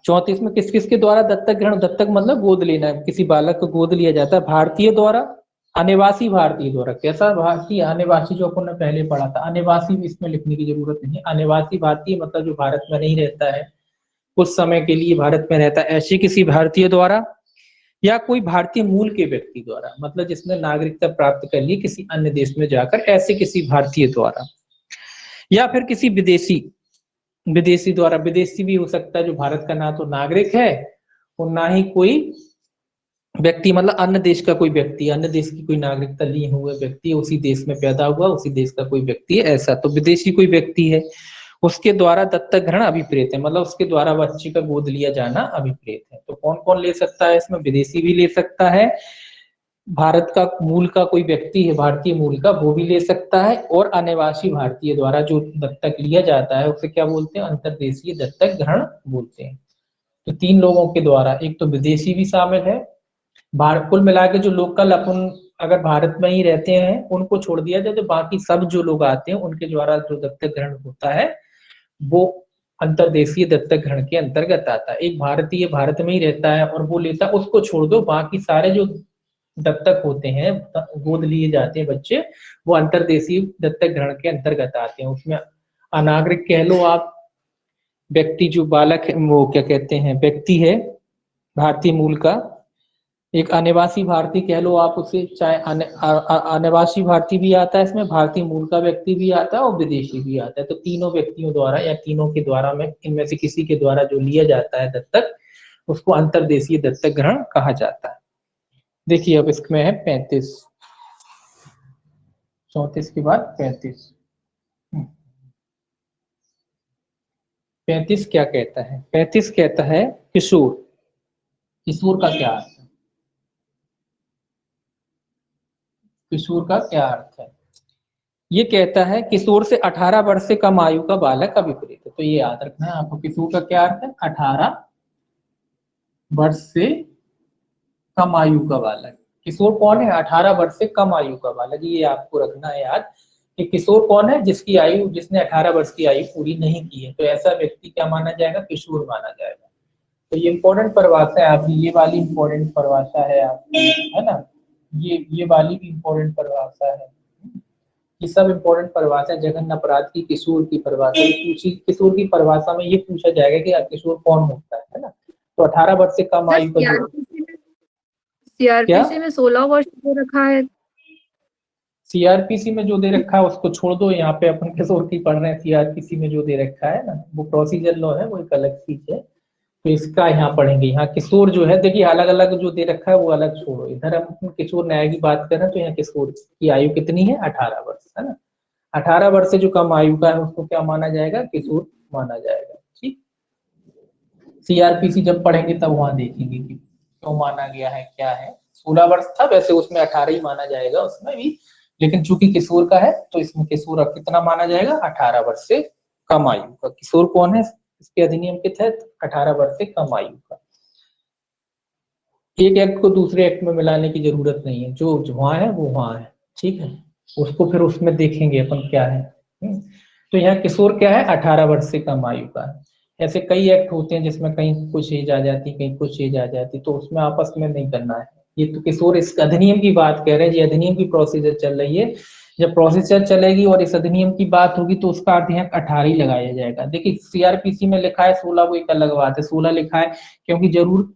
34 में किस किस के द्वारा दत्तक ग्रहण, दत्तक मतलब गोद लेना, किसी बालक को गोद लिया जाता है भारतीय द्वारा, अनिवासी भारतीय द्वारा। कैसा भारतीय, अनिवासी जो अपन ने पहले पढ़ा था, अनिवासी भी इसमें लिखने की जरूरत नहीं है। अनिवासी भारतीय मतलब जो भारत में नहीं रहता है, कुछ समय के लिए भारत में रहता है, ऐसे किसी भारतीय द्वारा, या कोई भारतीय मूल के व्यक्ति द्वारा, मतलब जिसने नागरिकता प्राप्त कर ली किसी अन्य देश में जाकर, ऐसे किसी भारतीय द्वारा, या फिर किसी विदेशी, विदेशी द्वारा। विदेशी भी हो सकता है जो भारत का ना तो नागरिक है और ना ही कोई व्यक्ति, मतलब अन्य देश का कोई व्यक्ति, अन्य देश की कोई नागरिकता लिए हुए व्यक्ति, उसी देश में पैदा हुआ, उसी देश का कोई व्यक्ति है, ऐसा। तो विदेशी कोई व्यक्ति है, उसके द्वारा दत्तक ग्रहण अभिप्रेत है, मतलब उसके द्वारा बच्चे का गोद लिया जाना अभिप्रेत है। तो कौन कौन ले सकता है इसमें, विदेशी भी ले सकता है, भारत का मूल का कोई व्यक्ति है भारतीय मूल का वो भी ले सकता है, और अनिवासी भारतीय द्वारा जो दत्तक लिया जाता है उसे क्या बोलते हैं, अंतर्देशीय दत्तक ग्रहण बोलते हैं। तो 3 लोगों के द्वारा, एक तो विदेशी भी शामिल है, कुल मिला के जो लोकल अपन अगर भारत में ही रहते हैं उनको छोड़ दिया जाए तो बाकी सब जो लोग आते हैं उनके द्वारा जो दत्तक ग्रहण होता है वो अंतर्देशीय दत्तक ग्रहण के अंतर्गत आता है। एक भारतीय भारत में ही रहता है और वो लेता, उसको छोड़ दो, बाकी सारे जो दत्तक होते हैं, गोद लिए जाते हैं बच्चे, वो अंतर्देशीय दत्तक ग्रहण के अंतर्गत आते हैं। उसमें अनागरिक कह लो आप, व्यक्ति जो बालक है वो क्या कहते हैं, व्यक्ति है भारतीय मूल का, एक अनिवासी भारतीय कह लो आप उसे, चाहे अनिवासी भारतीय भी आता है इसमें, भारतीय मूल का व्यक्ति भी आता है और विदेशी भी आता है। तो तीनों व्यक्तियों द्वारा या तीनों के द्वारा में इनमें से किसी के द्वारा जो लिया जाता है दत्तक, उसको अंतर्देशीय दत्तक ग्रहण कहा जाता है। देखिए अब इसमें है 35, 34 के बाद 35। 35 क्या कहता है, 35 कहता है किशोर। किशोर का क्या अर्थ है, किशोर का क्या अर्थ है, ये कहता है किशोर से 18 वर्ष से कम आयु का बालक अभिप्रेत है। तो ये याद रखना है आपको, किशोर का क्या अर्थ है, 18 वर्ष से कम आयु का बालक। किशोर कौन है, 18 वर्ष से कम आयु का बालक। ये आपको रखना है याद कि किशोर कौन है, जिसकी आयु, जिसने 18 वर्ष की आयु पूरी नहीं की है, तो ऐसा व्यक्ति क्या माना जाएगा, किशोर माना जाएगा। तो ये इंपॉर्टेंट परिभाषा है आपकी, ये वाली इंपॉर्टेंट परिभाषा है आपकी, है ना, ये वाली भी इंपॉर्टेंट परिभाषा है। ये सब इंपॉर्टेंट परिभाषा, जघन्य अपराध की, किशोर की परिभाषा पूछी, किशोर की परिभाषा में ये पूछा जाएगा कि किशोर कौन होता है ना। तो 18 वर्ष से कम आयु का जो, सीआरपीसी में 16 वर्ष दे रखा है, सीआरपीसी में जो दे रखा है उसको छोड़ दो, यहाँ पे अपन किशोर की पढ़ रहे हैं। सीआरपीसी में जो दे रखा है ना वो प्रोसीजर लॉ है, वो एक अलग चीज है, तो इसका यहाँ पढ़ेंगे। यहाँ किशोर जो है, देखिए अलग अलग जो दे रखा है वो अलग छोड़ो, इधर हम किशोर न्याय की बात कर रहे हैं, तो यहाँ किशोर की आयु कितनी है, 18 वर्ष, है ना। 18 वर्ष से जो कम आयु का है उसको क्या माना जाएगा, किशोर माना जाएगा। ठीक, सीआरपीसी जब पढ़ेंगे तब वहां देखेंगे कि क्यों माना गया है, क्या है। 16 वर्ष था, वैसे उसमें 18 ही माना जाएगा उसमें भी, लेकिन चूंकि किशोर का है तो इसमें किशोर कितना माना जाएगा, 18 वर्ष से कम आयु का। किशोर कौन है इसके अधिनियम के तहत, 18 वर्ष से कम आयु का। एक एक्ट को दूसरे एक्ट में मिलाने की जरूरत नहीं है, जो वहां है वो वहां है, ठीक है, उसको फिर उसमें देखेंगे अपन क्या है। तो यहाँ किशोर क्या है, 18 वर्ष से कम आयु का है। ऐसे कई एक्ट होते हैं जिसमें कहीं कुछ एज आ जाती, कहीं कुछ एज आ जाती, तो उसमें आपस में नहीं करना है। ये तो किशोर इस अधिनियम की बात कह रहे हैं, ये अधिनियम की प्रोसीजर चल रही है। जब प्रोसीजर चलेगी और इस अधिनियम की बात होगी तो उसका अर्थ यहाँ 18 ही लगाया जाएगा। देखिए सीआरपीसी में लिखा है 16, वो एक अलग बात है, 16 लिखा है क्योंकि जरूर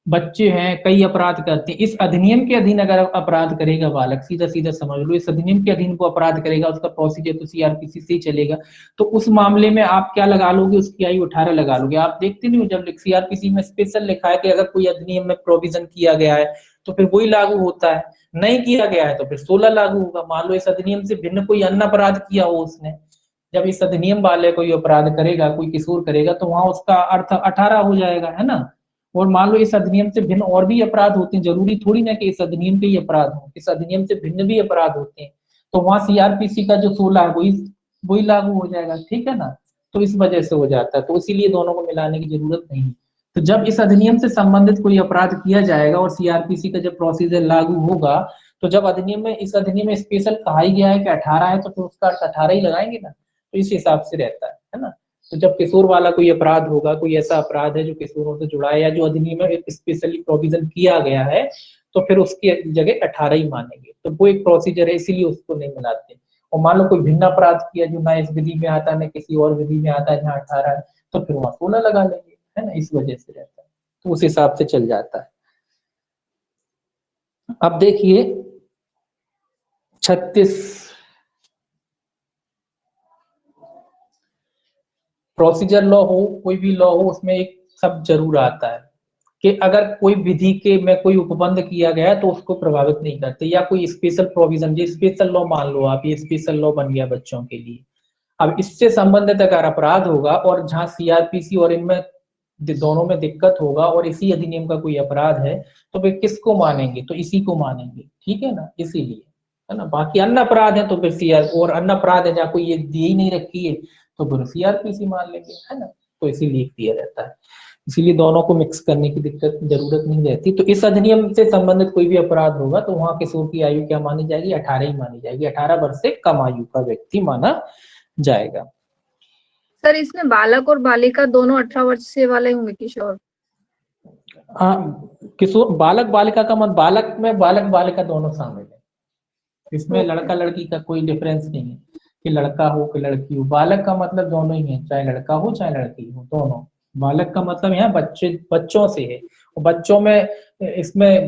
बच्चे हैं, कई अपराध करते हैं। इस अधिनियम के अधीन अगर अपराध करेगा बालक, सीधा सीधा समझ लो, इस अधिनियम के अधीन वो अपराध करेगा, उसका प्रोसीजर तो सीआरपीसी से ही चलेगा। तो उस मामले में आप क्या लगा लोगे, उसकी आयु 18 लगा लोगे। आप देखते नहीं हो जब सीआरपीसी में स्पेशल लिखा है कि अगर कोई अधिनियम में प्रोविजन किया गया है तो फिर वही लागू होता है, नहीं किया गया है तो फिर 16 लागू होगा। मान लो इस अधिनियम से भिन्न कोई अन्य अपराध किया हो उसने, जब इस अधिनियम वाले कोई अपराध करेगा, कोई किशोर करेगा, तो वहां उसका अर्थ 18 हो जाएगा, है ना। और मान लो इस अधिनियम से भिन्न और भी अपराध होते हैं, जरूरी थोड़ी ना कि इस अधिनियम के ही अपराध हो, इस अधिनियम से भिन्न भी अपराध होते हैं, तो वहां सीआरपीसी का जो 16 है वही लागू हो जाएगा, ठीक है ना। तो इस वजह से हो जाता है, तो इसीलिए दोनों को मिलाने की जरूरत नहीं। तो जब इस अधिनियम से संबंधित कोई अपराध किया जाएगा और सीआरपीसी का जब प्रोसीजर लागू होगा, तो जब अधिनियम में इस अधिनियम में स्पेशल कहा ही गया है कि 18 है, तो फिर उसका अर्थ 18 ही लगाएंगे ना, तो इस हिसाब से रहता है ना। तो जब किशोर वाला कोई अपराध होगा, कोई ऐसा अपराध है जो किशोरों से जुड़ा है या जो अधिनियम में स्पेशली प्रोविजन किया गया है, तो फिर उसकी जगह 18 ही मानेंगे। तो वो एक प्रोसीजर है, इसीलिए उसको नहीं मिलाते। और मान लो कोई भिन्न अपराध किया जो ना इस विधि में आता है ना किसी और विधि में आता है जहाँ 18 है, तो फिर वहां 16 लगा लेंगे, है ना, इस वजह से रहता है, तो उस हिसाब से चल जाता है। अब देखिए 36 प्रोसीजर लॉ हो, कोई भी लॉ हो, उसमें एक सब जरूर आता है कि अगर कोई विधि के में कोई उपबंध किया गया है तो उसको प्रभावित नहीं करते, या कोई स्पेशल प्रोविजन, ये स्पेशल लॉ मान लो आप, ये स्पेशल लॉ बन गया बच्चों के लिए। अब इससे संबंधित अगर अपराध होगा और जहां सीआरपीसी और इनमें दोनों में दिक्कत होगा और इसी अधिनियम का कोई अपराध है, तो फिर किसको मानेंगे, तो इसी को मानेंगे, ठीक है ना, इसीलिए, है ना। बाकी अन्य अपराध है तो फिर सीआर, और अन्य अपराध है जहाँ कोई ये दी ही नहीं रखी है तो फिर सीआरपीसी मान लेंगे, है ना। तो इसीलिए क्लियर रहता है, इसीलिए दोनों को मिक्स करने की दिक्कत जरूरत नहीं रहती। तो इस अधिनियम से संबंधित कोई भी अपराध होगा तो वहां किशोर की आयु क्या मानी जाएगी, 18 ही मानी जाएगी, 18 वर्ष से कम आयु का व्यक्ति माना जाएगा। सर इसमें बालक और बालिका दोनों 18 वर्ष से वाले होंगे, किशोर? हाँ, किशोर, बालक बालिका का मत, बालक में बालक बालिका दोनों शामिल है, इसमें लड़का लड़की का कोई डिफरेंस नहीं है कि लड़का हो कि लड़की हो। बालक का मतलब दोनों ही है, चाहे लड़का हो चाहे लड़की हो, दोनों। बालक का मतलब यहाँ बच्चे, बच्चों से है, और बच्चों में इसमें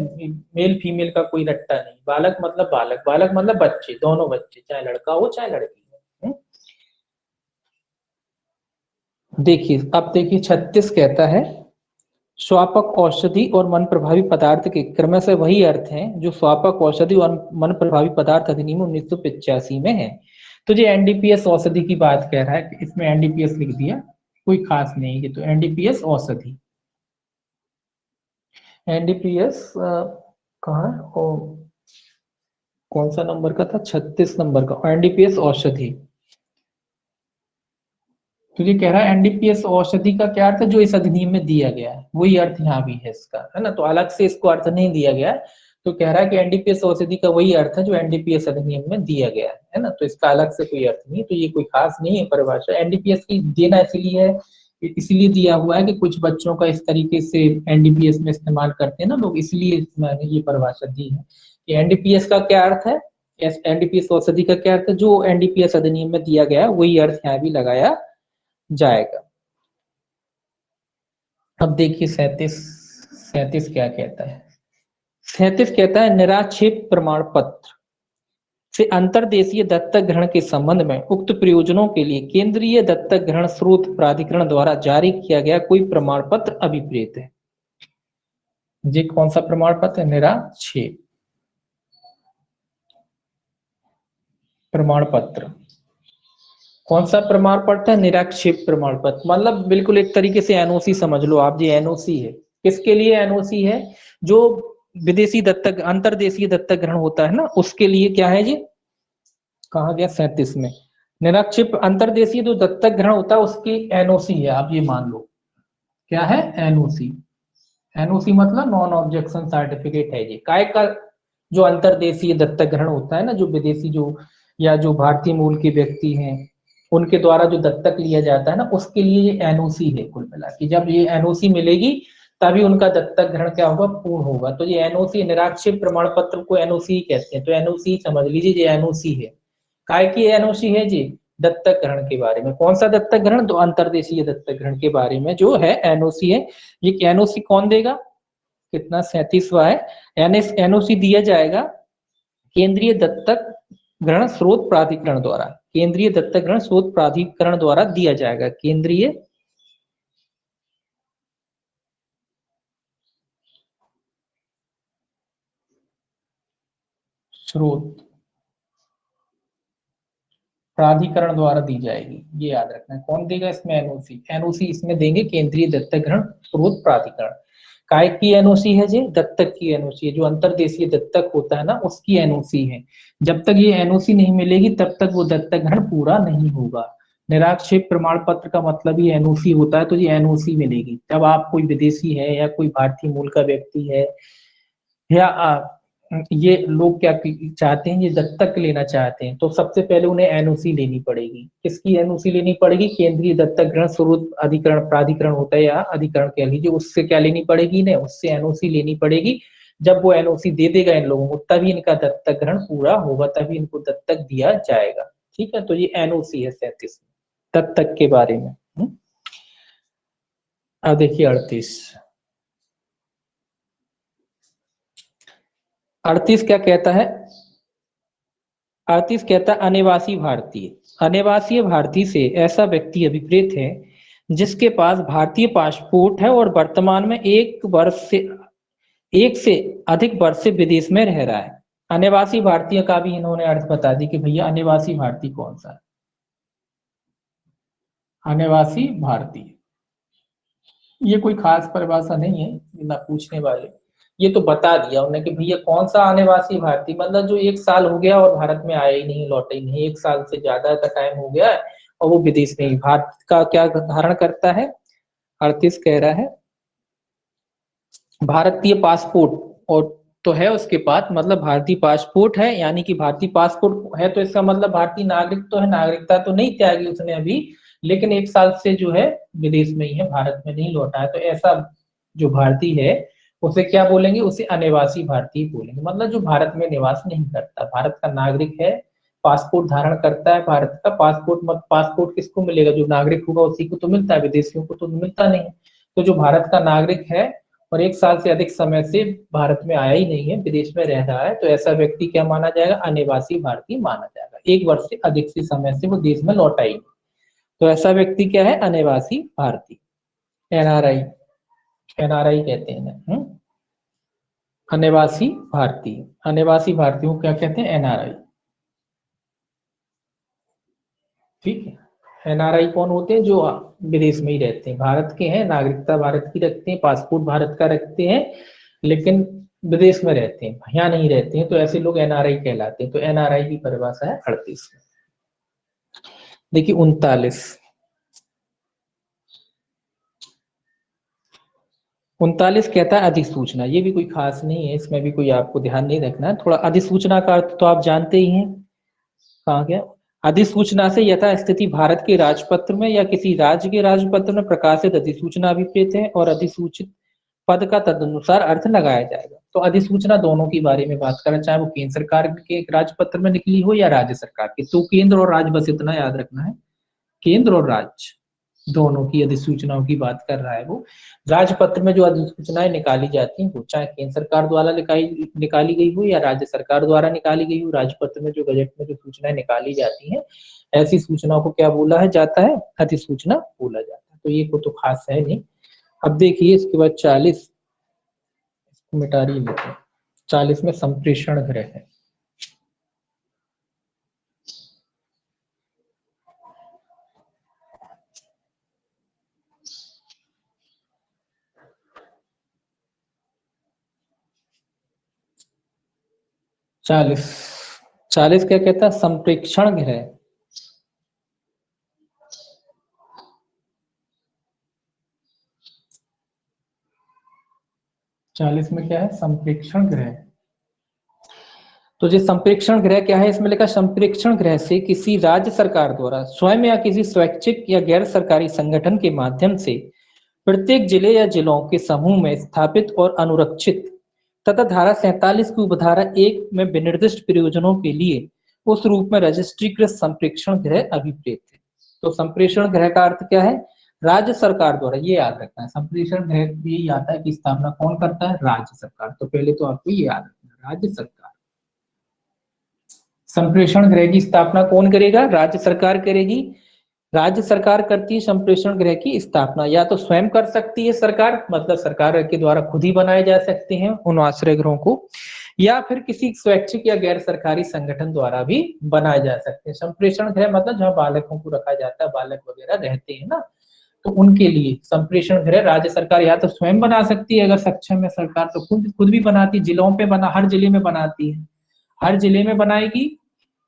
मेल फीमेल का कोई रट्टा नहीं। बालक मतलब बालक, बालक मतलब बच्चे, दोनों बच्चे, चाहे लड़का हो चाहे लड़की हो। देखिए अब देखिए 36 कहता है स्वापक औषधि और मन प्रभावी पदार्थ के क्रम से वही अर्थ हैं जो स्वापक औषधि और मन प्रभावी पदार्थ अधिनियम 1985 में है। तो ये एनडीपीएस औषधि की बात कह रहा है, इसमें एनडीपीएस लिख दिया, कोई खास नहीं है, तो एनडीपीएस औषधि, एनडीपीएस कहाँ है, कौन सा नंबर का था, 36 नंबर का, एनडीपीएस औषधि। तो ये कह रहा है एनडीपीएस औषधि का क्या अर्थ है, जो इस अधिनियम में दिया गया है वही अर्थ यहाँ भी है इसका, है ना। तो अलग से इसको अर्थ नहीं दिया गया है, तो कह रहा है कि एनडीपीएस औषधि का वही अर्थ है जो एनडीपीएस अधिनियम में दिया गया है ना। तो इसका अलग से कोई अर्थ नहीं, तो ये कोई खास नहीं है परिभाषा। एनडीपीएस की देना इसलिए दिया हुआ है कि कुछ बच्चों का इस तरीके से एनडीपीएस में इस्तेमाल करते हैं ना लोग, इसलिए मैंने ये परिभाषा दी है कि एनडीपीएस का क्या अर्थ है, एनडीपीएस औषधि का क्या अर्थ है, जो एनडीपीएस अधिनियम में दिया गया है वही अर्थ यहाँ भी लगाया जाएगा। अब देखिए 37 क्या कहता है, 37 कहता है निराक्षेप प्रमाण पत्र से अंतरदेशीय दत्तक ग्रहण के संबंध में उक्त प्रयोजनों के लिए केंद्रीय दत्तक ग्रहण स्रोत प्राधिकरण द्वारा जारी किया गया कोई प्रमाण पत्र अभिप्रेत है। ये कौन सा प्रमाण पत्र है, निराक्षेप प्रमाण पत्र। कौन सा प्रमाण पत्र है, निराक्षेप प्रमाण पत्र, मतलब बिल्कुल एक तरीके से एनओसी समझ लो आप, ये एनओसी है। किसके लिए एनओसी है, जो विदेशी दत्तक, अंतरदेशीय दत्तक ग्रहण होता है ना, उसके लिए क्या है, ये कहा गया 37 में, निराक्षेप अंतरदेशीय जो दत्तक ग्रहण होता है उसकी एनओसी है, आप ये मान लो क्या है, एनओसी। एनओसी मतलब नॉन ऑब्जेक्शन सर्टिफिकेट है ये, काय का जो अंतरदेशीय दत्तक ग्रहण होता है ना, जो विदेशी जो या जो भारतीय मूल के व्यक्ति हैं उनके द्वारा जो दत्तक लिया जाता है ना, उसके लिए ये एनओसी है कुल मिला के। जब ये एनओसी मिलेगी तभी उनका दत्तक ग्रहण क्या होगा, पूर्ण होगा। तो ये एनओसी, निराक्षेप प्रमाण पत्र को एनओसी कहते हैं, तो एनओसी समझ लीजिए, ये एनओसी है। काय की एनओसी है जी, दत्तक ग्रहण के बारे में। कौन सा दत्तक ग्रहण, तो अंतरदेशीय दत्तक ग्रहण के बारे में जो है एनओसी है। ये एनओसी कौन देगा, कितना 37वां है, एनओसी दिया जाएगा केंद्रीय दत्तक ग्रहण स्रोत प्राधिकरण द्वारा, केंद्रीय दत्तक ग्रहण स्रोत प्राधिकरण द्वारा दिया जाएगा, केंद्रीय स्रोत प्राधिकरण द्वारा दी जाएगी, ये याद रखना है। कौन देगा इसमें? एनओसी। एनओसी इसमें देंगे केंद्रीय दत्तक ग्रहण स्रोत प्राधिकरण। काय की एनओसी है? जी दत्तक की एनओसी है, जो अंतरदेशीय दत्तक होता है ना, उसकी एनओसी है। जब तक ये एनओसी नहीं मिलेगी तब तक वो दत्तक ग्रहण पूरा नहीं होगा। निराक्षेप प्रमाण पत्र का मतलब ही एनओसी होता है, तो ये एनओसी मिलेगी। जब आप कोई विदेशी है या कोई भारतीय मूल का व्यक्ति है या ये लोग क्या चाहते हैं, ये दत्तक लेना चाहते हैं, तो सबसे पहले उन्हें एनओसी लेनी पड़ेगी। किसकी एनओसी लेनी पड़ेगी? केंद्रीय दत्तक ग्रहण स्रोत अधिकरण प्राधिकरण होता है या अधिकरण कह लीजिए, उससे क्या लेनी पड़ेगी इन्हें? उससे एनओसी लेनी पड़ेगी। जब वो एनओसी दे देगा इन लोगों को तभी इनका दत्तक ग्रहण पूरा होगा, तभी इनको दत्तक दिया जाएगा। ठीक है, तो ये एनओसी है 37 दत्तक के बारे में। अब देखिए 38 क्या कहता है? 38 कहता है अनिवासी भारतीय। अनिवासी भारतीय से ऐसा व्यक्ति अभिप्रेत है जिसके पास भारतीय पासपोर्ट है और वर्तमान में एक से अधिक वर्ष से विदेश में रह रहा है। अनिवासी भारतीय का भी इन्होंने अर्थ बता दी कि भैया अनिवासी भारतीय कौन सा है। अनिवासी भारतीय ये कोई खास परिभाषा नहीं है ना पूछने वाले, ये तो बता दिया उन्होंने कि भैया कौन सा अनिवासी भारतीय, मतलब जो 1 साल हो गया और भारत में आया ही नहीं, लौटा ही नहीं, 1 साल से ज्यादा का टाइम हो गया है और वो विदेश में ही। भारत का क्या धारण करता है? 38 कह रहा है भारतीय पासपोर्ट और तो है उसके पास, मतलब भारतीय पासपोर्ट है, यानी कि भारतीय पासपोर्ट है तो इसका मतलब भारतीय नागरिक तो है, नागरिकता तो नहीं त्यागी उसने अभी, लेकिन 1 साल से जो है विदेश में ही है, भारत में नहीं लौटा है। तो ऐसा जो भारतीय है उसे क्या बोलेंगे? उसे अनिवासी भारतीय बोलेंगे, मतलब जो भारत में निवास नहीं करता, भारत का नागरिक है, पासपोर्ट धारण करता है भारत का। पासपोर्ट किसको मिलेगा? जो नागरिक होगा उसी को तो मिलता है, विदेशियों को तो मिलता नहीं। तो जो भारत का नागरिक है और 1 साल से अधिक समय से भारत में आया ही नहीं है, विदेश में रह रहा है, तो ऐसा व्यक्ति क्या माना जाएगा? अनिवासी भारतीय माना जाएगा। 1 वर्ष से अधिक से समय से वो देश में लौटा ही नहीं, तो ऐसा व्यक्ति क्या है? अनिवासी भारतीय। एनआरआई, एनआरआई कहते हैं अनिवासी भारतीय। अनिवासी भारतीयों को क्या कहते हैं? एनआरआई। ठीक है, एनआरआई कौन होते हैं? जो विदेश में ही रहते हैं, भारत के हैं, नागरिकता भारत की रखते हैं, पासपोर्ट भारत का रखते हैं, लेकिन विदेश में रहते हैं, यहाँ नहीं रहते हैं, तो ऐसे लोग एनआरआई कहलाते हैं। तो एनआरआई की परिभाषा है 38। देखिए 39 कहता है अधिसूचना। ये भी कोई खास नहीं है, इसमें भी कोई आपको ध्यान नहीं रखना है थोड़ा। अधिसूचना का अर्थ तो आप जानते ही हैं, कहा गया? अधिसूचना से यथा स्थिति भारत के राजपत्र में या किसी राज्य के राजपत्र में प्रकाशित अधिसूचना अभिप्रेत है और अधिसूचित पद का तदनुसार अर्थ लगाया जाएगा। तो अधिसूचना दोनों के बारे में बात करें, चाहे वो केंद्र सरकार के राजपत्र में निकली हो या राज्य सरकार के। तो केंद्र और राज्य, बस इतना याद रखना है, केंद्र और राज्य दोनों की अधिसूचनाओं की बात कर रहा है वो। राजपत्र में जो अधिसूचनाएं निकाली जाती हैं वो चाहे केंद्र सरकार द्वारा निकाली गई हो या राज्य सरकार द्वारा निकाली गई हो, राजपत्र में जो गजट में जो सूचनाएं निकाली जाती हैं, ऐसी सूचनाओं को क्या बोला जाता है? अधिसूचना बोला जाता है। तो ये को तो खास है नहीं। अब देखिए इसके बाद 40, इसको मिटा ही लेते हैं। 40 में संप्रेषण गृह है। चालीस 40 क्या कहता है? संप्रेक्षण गृह। चालीस में क्या है? संप्रेक्षण गृह। तो जो संप्रेक्षण गृह क्या है? इसमें लिखा संप्रेक्षण गृह से किसी राज्य सरकार द्वारा स्वयं या किसी स्वैच्छिक या गैर सरकारी संगठन के माध्यम से प्रत्येक जिले या जिलों के समूह में स्थापित और अनुरक्षित तथा धारा 47 की उपधारा 1 में विनिर्दिष्ट प्रयोजनों के लिए उस रूप में रजिस्ट्रीकृत संप्रेक्षण गृह अभिप्रेत है। तो संप्रेषण गृह का अर्थ क्या है? राज्य सरकार द्वारा, ये याद रखना है। संप्रेषण गृह यही आता है कि स्थापना कौन करता है? राज्य सरकार। तो पहले तो आपको ये याद रखना है, राज्य सरकार। संप्रेषण गृह की स्थापना कौन करेगा? राज्य सरकार करेगी। राज्य सरकार करती है संप्रेषण गृह की स्थापना, या तो स्वयं कर सकती है सरकार, मतलब सरकार के द्वारा खुद ही बनाए जा सकते हैं उन आश्रय गृहों को, या फिर किसी स्वैच्छिक या गैर सरकारी संगठन द्वारा भी बनाए जा सकते हैं। संप्रेषण गृह मतलब जहाँ बालकों को रखा जाता है, बालक वगैरह रहते हैं ना, तो उनके लिए संप्रेषण गृह राज्य सरकार या तो स्वयं बना सकती है, अगर सक्षम है सरकार तो खुद भी बनाती, जिलों पे बना, हर जिले में बनाती है, हर जिले में बनाएगी,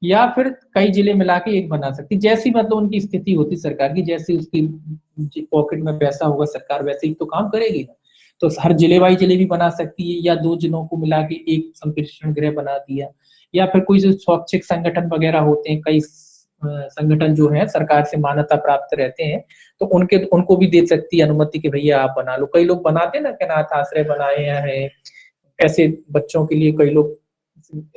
या फिर कई जिले मिला के एक बना सकती, जैसी मतलब उनकी स्थिति होती सरकार की, जैसी उसकी पॉकेट में पैसा होगा सरकार वैसे ही तो काम करेगी ना। तो हर जिले वाई जिले भी बना सकती है, या दो जिलों को मिला के एक संप्रेषण गृह बना दिया, या फिर कोई जो स्वैच्छिक संगठन वगैरह होते हैं, कई संगठन जो है सरकार से मान्यता प्राप्त रहते हैं, तो उनको भी दे सकती है अनुमति कि भैया आप बना लो। कई लोग बनाते हैं ना, कि अनाथ आश्रय बनाए हैं, ऐसे बच्चों के लिए कई लोग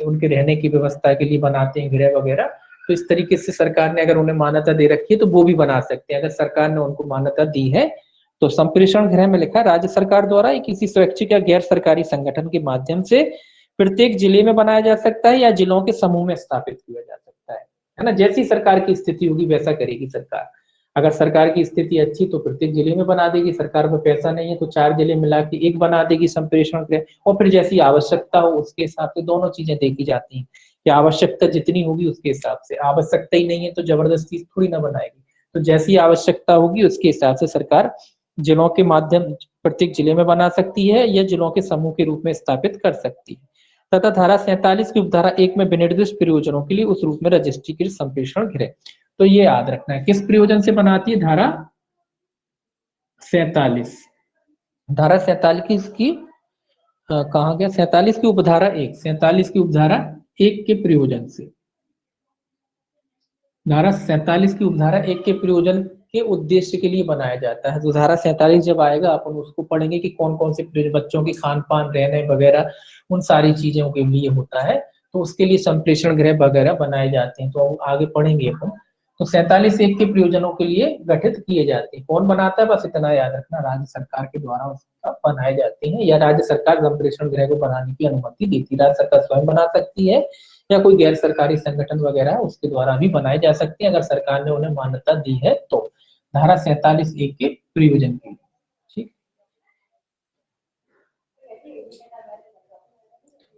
उनके रहने की व्यवस्था के लिए बनाते हैं गृह वगैरह। तो इस तरीके से सरकार ने अगर उन्हें मान्यता दे रखी है तो वो भी बना सकते हैं, अगर सरकार ने उनको मान्यता दी है तो। संप्रेषण गृह में लिखा राज्य सरकार द्वारा किसी स्वैच्छिक या गैर सरकारी संगठन के माध्यम से प्रत्येक जिले में बनाया जा सकता है या जिलों के समूह में स्थापित किया जा सकता है ना। जैसी सरकार की स्थिति होगी वैसा करेगी सरकार। अगर सरकार की स्थिति अच्छी तो प्रत्येक जिले में बना देगी, सरकार में पैसा नहीं है तो 4 जिले मिला के एक बना देगी संप्रेषण गृह, और फिर जैसी आवश्यकता हो उसके हिसाब से दोनों चीजें देखी जाती हैं कि आवश्यकता जितनी होगी उसके हिसाब से, आवश्यकता ही नहीं है तो जबरदस्ती थोड़ी ना बनाएगी। तो जैसी आवश्यकता होगी उसके हिसाब से सरकार जिलों के माध्यम प्रत्येक जिले में बना सकती है या जिलों के समूह के रूप में स्थापित कर सकती है। तथा धारा 47 की उपधारा 1 में विनिर्दिष्ट प्रयोजनों के लिए उस रूप में रजिस्ट्रीकृत संप्रेषण गृह। तो ये याद रखना है किस प्रयोजन से बनाती है, धारा 47। धारा 47 की कहा गया, 47 की उपधारा 1, 47 की उपधारा 1 के प्रयोजन से, धारा 47 की उपधारा 1 के प्रयोजन के उद्देश्य के लिए बनाया जाता है। तो धारा 47 जब आएगा अपन उसको पढ़ेंगे कि कौन कौन से बच्चों की खान पान रहने वगैरह उन सारी चीजों के लिए होता है, तो उसके लिए संप्रेषण गृह वगैरह बनाए जाते हैं, तो आगे पढ़ेंगे अपन। तो 47 1 के प्रयोजनों के लिए गठित किए जाते हैं। कौन बनाता है, बस इतना याद रखना, राज्य सरकार के द्वारा उसका बनाए जाते हैं, या राज्य सरकार संप्रेषण गृह को बनाने की अनुमति देती है। राज्य सरकार स्वयं बना सकती है या कोई गैर सरकारी संगठन वगैरह उसके द्वारा भी बनाए जा सकते हैं, अगर सरकार ने उन्हें मान्यता दी है तो। धारा 47 1 के प्रयोजन के लिए, ठीक।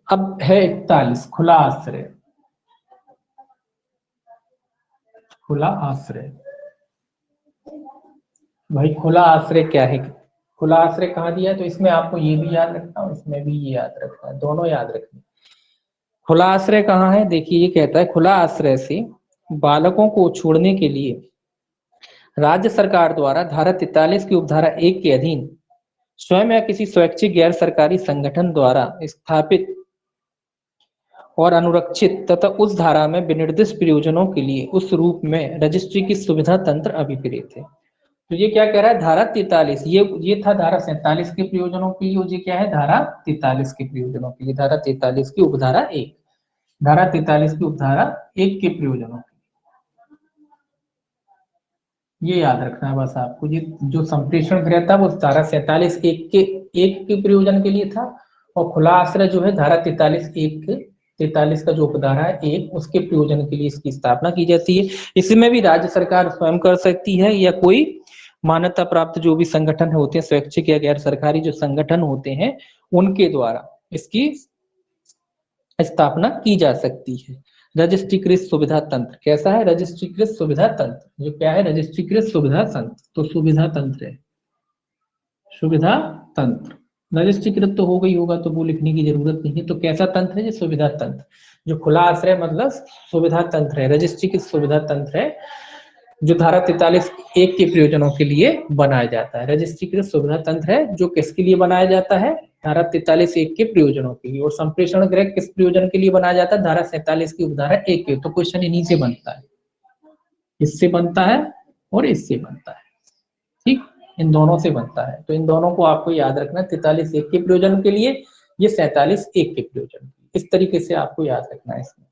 अब है 41 खुला आश्रय। खुला आश्रय, भाई खुला आश्रय क्या है, खुला आश्रय कहाँ दिया है, तो इसमें आपको ये भी याद रखना है, इसमें भी ये याद रखना है, दोनों याद रखना। खुला आश्रय कहाँ है, देखिए ये कहता है खुला आश्रय से बालकों को छोड़ने के लिए राज्य सरकार द्वारा धारा 43 की उपधारा 1 के अधीन स्वयं या किसी स्वैच्छिक गैर सरकारी संगठन द्वारा स्थापित और अनुरक्षित तथा उस धारा में विनिर्दिष्ट प्रयोजनों के लिए उस रूप में रजिस्ट्री की सुविधा तंत्र अभिप्रेत है। तो ये क्या कह रहा है, धारा 43, ये था धारा 47 के प्रयोजनों के लिए, ये क्या है धारा 43 के प्रयोजनों के लिए, धारा 43 की उपधारा 1, धारा 43 की उपधारा 1 के प्रयोजनों के लिए, ये याद रखना है बस आपको। ये जो संप्रेषण गृह था वो धारा 47 1 के प्रयोजन के लिए था, और खुला आश्रय जो है धारा 43 का जो उपधारा है 1 उसके प्रयोजन के लिए इसकी स्थापना की जाती है। इसमें भी राज्य सरकार स्वयं कर सकती है या कोई मान्यता प्राप्त जो भी संगठन होते हैं, स्वैच्छिक या गैर सरकारी जो संगठन होते हैं उनके द्वारा इसकी स्थापना की जा सकती है। रजिस्ट्रीकृत सुविधा तंत्र कैसा है, रजिस्ट्रीकृत सुविधा तंत्र, जो क्या है रजिस्ट्रीकृत सुविधा तंत्र, तो सुविधा तंत्र है, सुविधा तंत्र। रजिस्ट्रीकृत तो हो गई होगा तो वो लिखने की जरूरत नहीं है। तो कैसा तंत्र है, ये सुविधा तंत्र, जो खुला आश्रय मतलब सुविधा तंत्र है, रजिस्ट्रीकृत सुविधा तंत्र है, जो धारा 43 1 के प्रयोजनों के लिए बनाया जाता है। रजिस्ट्रीकृत सुविधा तंत्र है जो किसके लिए बनाया जाता है, धारा 43 1 के प्रयोजनों के लिए। और संप्रेषण गृह किस प्रयोजन के लिए बनाया जाता है, धारा 47 की उपधारा 1 के। तो क्वेश्चन इन्हीं से बनता है, इससे बनता है और इससे बनता है, ठीक, इन दोनों से बनता है। तो इन दोनों को आपको याद रखना, 43 1 के प्रयोजन के लिए, ये 47 1 के प्रयोजन, इस तरीके से आपको याद रखना है इसमें।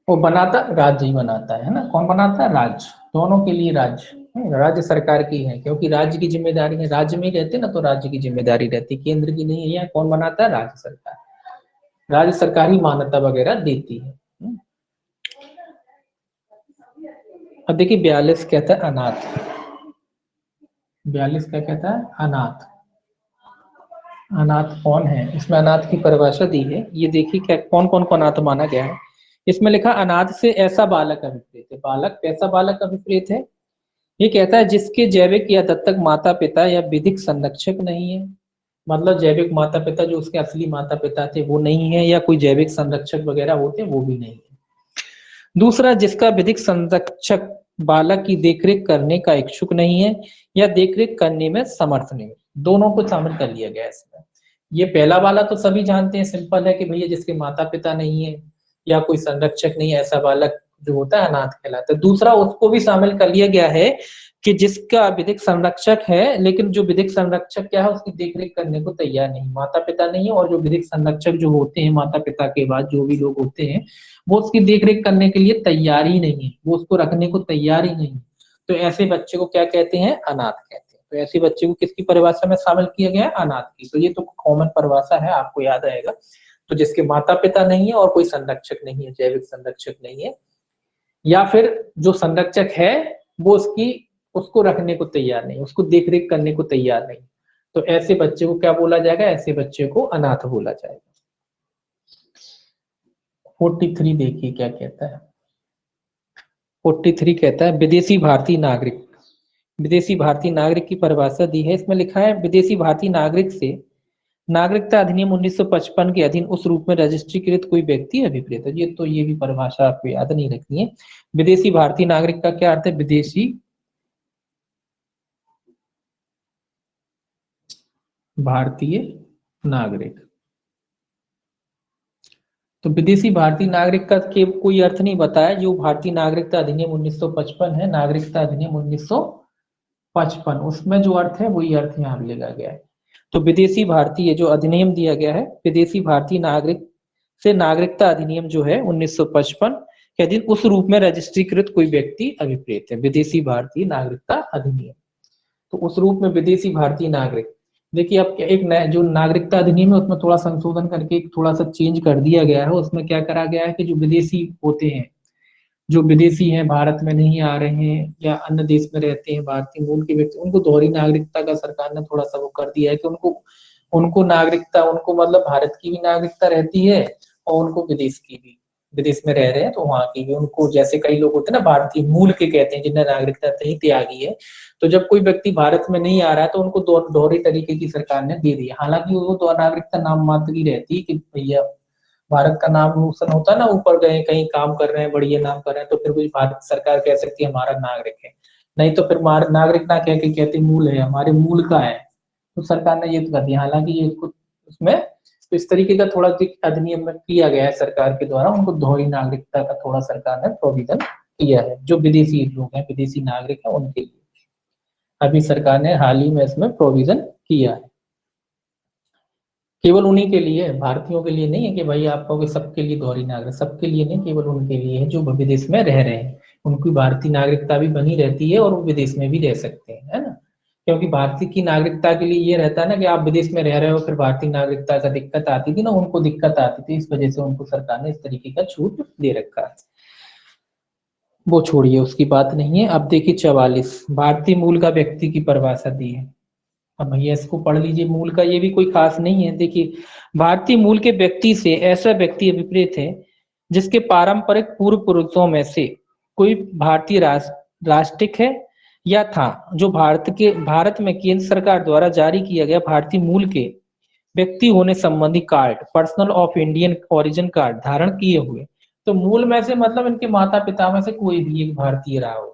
वो बनाता राज्य ही बनाता है ना, कौन बनाता है, राज्य, दोनों के लिए राज्य सरकार की है, क्योंकि राज्य की जिम्मेदारी है, राज्य में रहते ना तो राज्य की जिम्मेदारी रहती, केंद्र की नहीं है। यहाँ कौन बनाता है, राज्य सरकार, राज्य सरकार ही मान्यता वगैरह देती है। अब देखिए 42 कहता है अनाथ, 42 क्या कहता है, अनाथ। अनाथ कौन है, इसमें अनाथ की परिभाषा दी है, ये देखिए क्या कौन कौन को अनाथ माना गया है। इसमें लिखा अनाथ से ऐसा बालक अभिप्रेत है। बालक कैसा बालक अभिप्रेत है, ये कहता है जिसके जैविक या दत्तक माता पिता या विधिक संरक्षक नहीं है, मतलब जैविक माता पिता जो उसके असली माता पिता थे वो नहीं है, या कोई जैविक संरक्षक वगैरह होते हैं वो भी नहीं है। दूसरा, जिसका विधिक संरक्षक बालक की देखरेख करने का इच्छुक नहीं है या देखरेख करने में समर्थ नहीं है, दोनों को शामिल कर लिया गया है इसमें। ये पहला वाला तो सभी जानते हैं, सिंपल है कि भैया जिसके माता पिता नहीं है या कोई संरक्षक नहीं है, ऐसा बालक जो होता है अनाथ कहलाता है। दूसरा, उसको भी शामिल कर लिया गया है कि जिसका विधिक संरक्षक है, लेकिन जो विधिक संरक्षक क्या है उसकी देखरेख करने को तैयार नहीं, माता पिता नहीं है, और जो विधिक संरक्षक जो होते हैं माता पिता के बाद जो भी लोग होते हैं वो उसकी देखरेख करने के लिए तैयार ही नहीं है, वो उसको रखने को तैयार ही नहीं है। तो ऐसे बच्चे को क्या कहते हैं, अनाथ कहते हैं। तो ऐसे बच्चे को किसकी परिभाषा में शामिल किया गया है, अनाथ की। तो ये तो कॉमन परिभाषा है, आपको याद आएगा। तो जिसके माता पिता नहीं है और कोई संरक्षक नहीं है, जैविक संरक्षक नहीं है, या फिर जो संरक्षक है वो उसको रखने को तैयार नहीं, उसको देखरेख करने को तैयार नहीं, तो ऐसे बच्चे को क्या बोला जाएगा, ऐसे बच्चे को अनाथ बोला जाएगा। 43 देखिए क्या कहता है। 43 कहता है विदेशी भारतीय नागरिक। विदेशी भारतीय नागरिक की परिभाषा दी है, इसमें लिखा है विदेशी भारतीय नागरिक से नागरिकता अधिनियम 1955 के अधीन उस रूप में रजिस्ट्रीकृत कोई व्यक्ति अभिप्रेत है। ये भी परिभाषा आपको याद नहीं रखनी है। विदेशी भारतीय नागरिक का क्या अर्थ है, विदेशी भारतीय नागरिक। तो विदेशी भारतीय नागरिक का के कोई अर्थ नहीं बताया, जो भारतीय नागरिकता अधिनियम 1955 है, नागरिकता अधिनियम 1955, उसमें जो अर्थ है वही अर्थ यहाँ लिखा गया है। तो विदेशी भारतीय जो अधिनियम दिया गया है, विदेशी भारतीय नागरिक से नागरिकता अधिनियम जो है 1955 के अधीन उस रूप में रजिस्ट्रीकृत कोई व्यक्ति अभिप्रेत है, विदेशी भारतीय नागरिकता अधिनियम। तो उस रूप में विदेशी भारतीय नागरिक, देखिए अब एक नया जो नागरिकता अधिनियम है उसमें थोड़ा संशोधन करके थोड़ा सा चेंज कर दिया गया है। उसमें क्या करा गया है कि जो विदेशी होते हैं, जो विदेशी हैं, भारत में नहीं आ रहे हैं या अन्य देश में रहते हैं, भारतीय मूल के व्यक्ति, उनको दोहरी नागरिकता का सरकार ने थोड़ा सा वो कर दिया है कि उनको उनको नागरिकता, उनको मतलब भारत की भी नागरिकता रहती है और उनको विदेश की भी, विदेश में रह रहे हैं तो वहां की भी उनको, जैसे कई लोग होते हैं ना भारतीय मूल के कहते हैं जिन्हें नागरिकता नहीं त्यागी है, तो जब कोई व्यक्ति भारत में नहीं आ रहा है तो उनको दोहरी तरीके की सरकार ने दे दी। हालांकि वो तो नागरिकता नाम मात्र की रहती है कि भैया भारत का नाम रोशन होता है ना, ऊपर गए कहीं काम कर रहे हैं, बढ़िया नाम कर रहे हैं, तो फिर कुछ भारत सरकार कह सकती है हमारा नागरिक है, नहीं तो फिर नागरिक ना कह के कहते मूल है, हमारे मूल का है, तो सरकार ने ये तो कर दिया। हालांकि ये उसमें तो इस तरीके का थोड़ा अधिनियम में किया गया है सरकार के द्वारा, उनको दोहरी नागरिकता का थोड़ा सरकार ने प्रोविजन किया है, जो विदेशी लोग हैं, विदेशी नागरिक है उनके लिए अभी सरकार ने हाल ही में इसमें प्रोविजन किया है। केवल उन्हीं के लिए, भारतीयों के लिए नहीं है कि भाई आप कहोगे सबके लिए दोहरी नागरिक, सबके लिए नहीं, केवल उनके लिए है जो विदेश में रह रहे हैं, उनकी भारतीय नागरिकता भी बनी रहती है और वो विदेश में भी रह सकते हैं, है ना। क्योंकि भारतीय की नागरिकता के लिए ये रहता है ना कि आप विदेश में रह रहे हो, फिर भारतीय नागरिकता का दिक्कत आती थी ना, उनको दिक्कत आती थी, इस वजह से उनको सरकार ने इस तरीके का छूट दे रखा है। वो छोड़िए, उसकी बात नहीं है। अब देखिए 44 भारतीय मूल का व्यक्ति की परिभाषा दी है। अब भैया इसको पढ़ लीजिए, मूल का ये भी कोई खास नहीं है। देखिए भारतीय मूल के व्यक्ति से ऐसा व्यक्ति अभिप्रेत है जिसके पारंपरिक पूर्व पुरुषों में से कोई भारतीय राष्ट्रिक है या था, जो भारत में केंद्र सरकार द्वारा जारी किया गया भारतीय मूल के व्यक्ति होने संबंधी card, personal of Indian origin card धारण किए हुए। तो मूल में से मतलब इनके माता पिता में से कोई भी एक भारतीय रहा हो।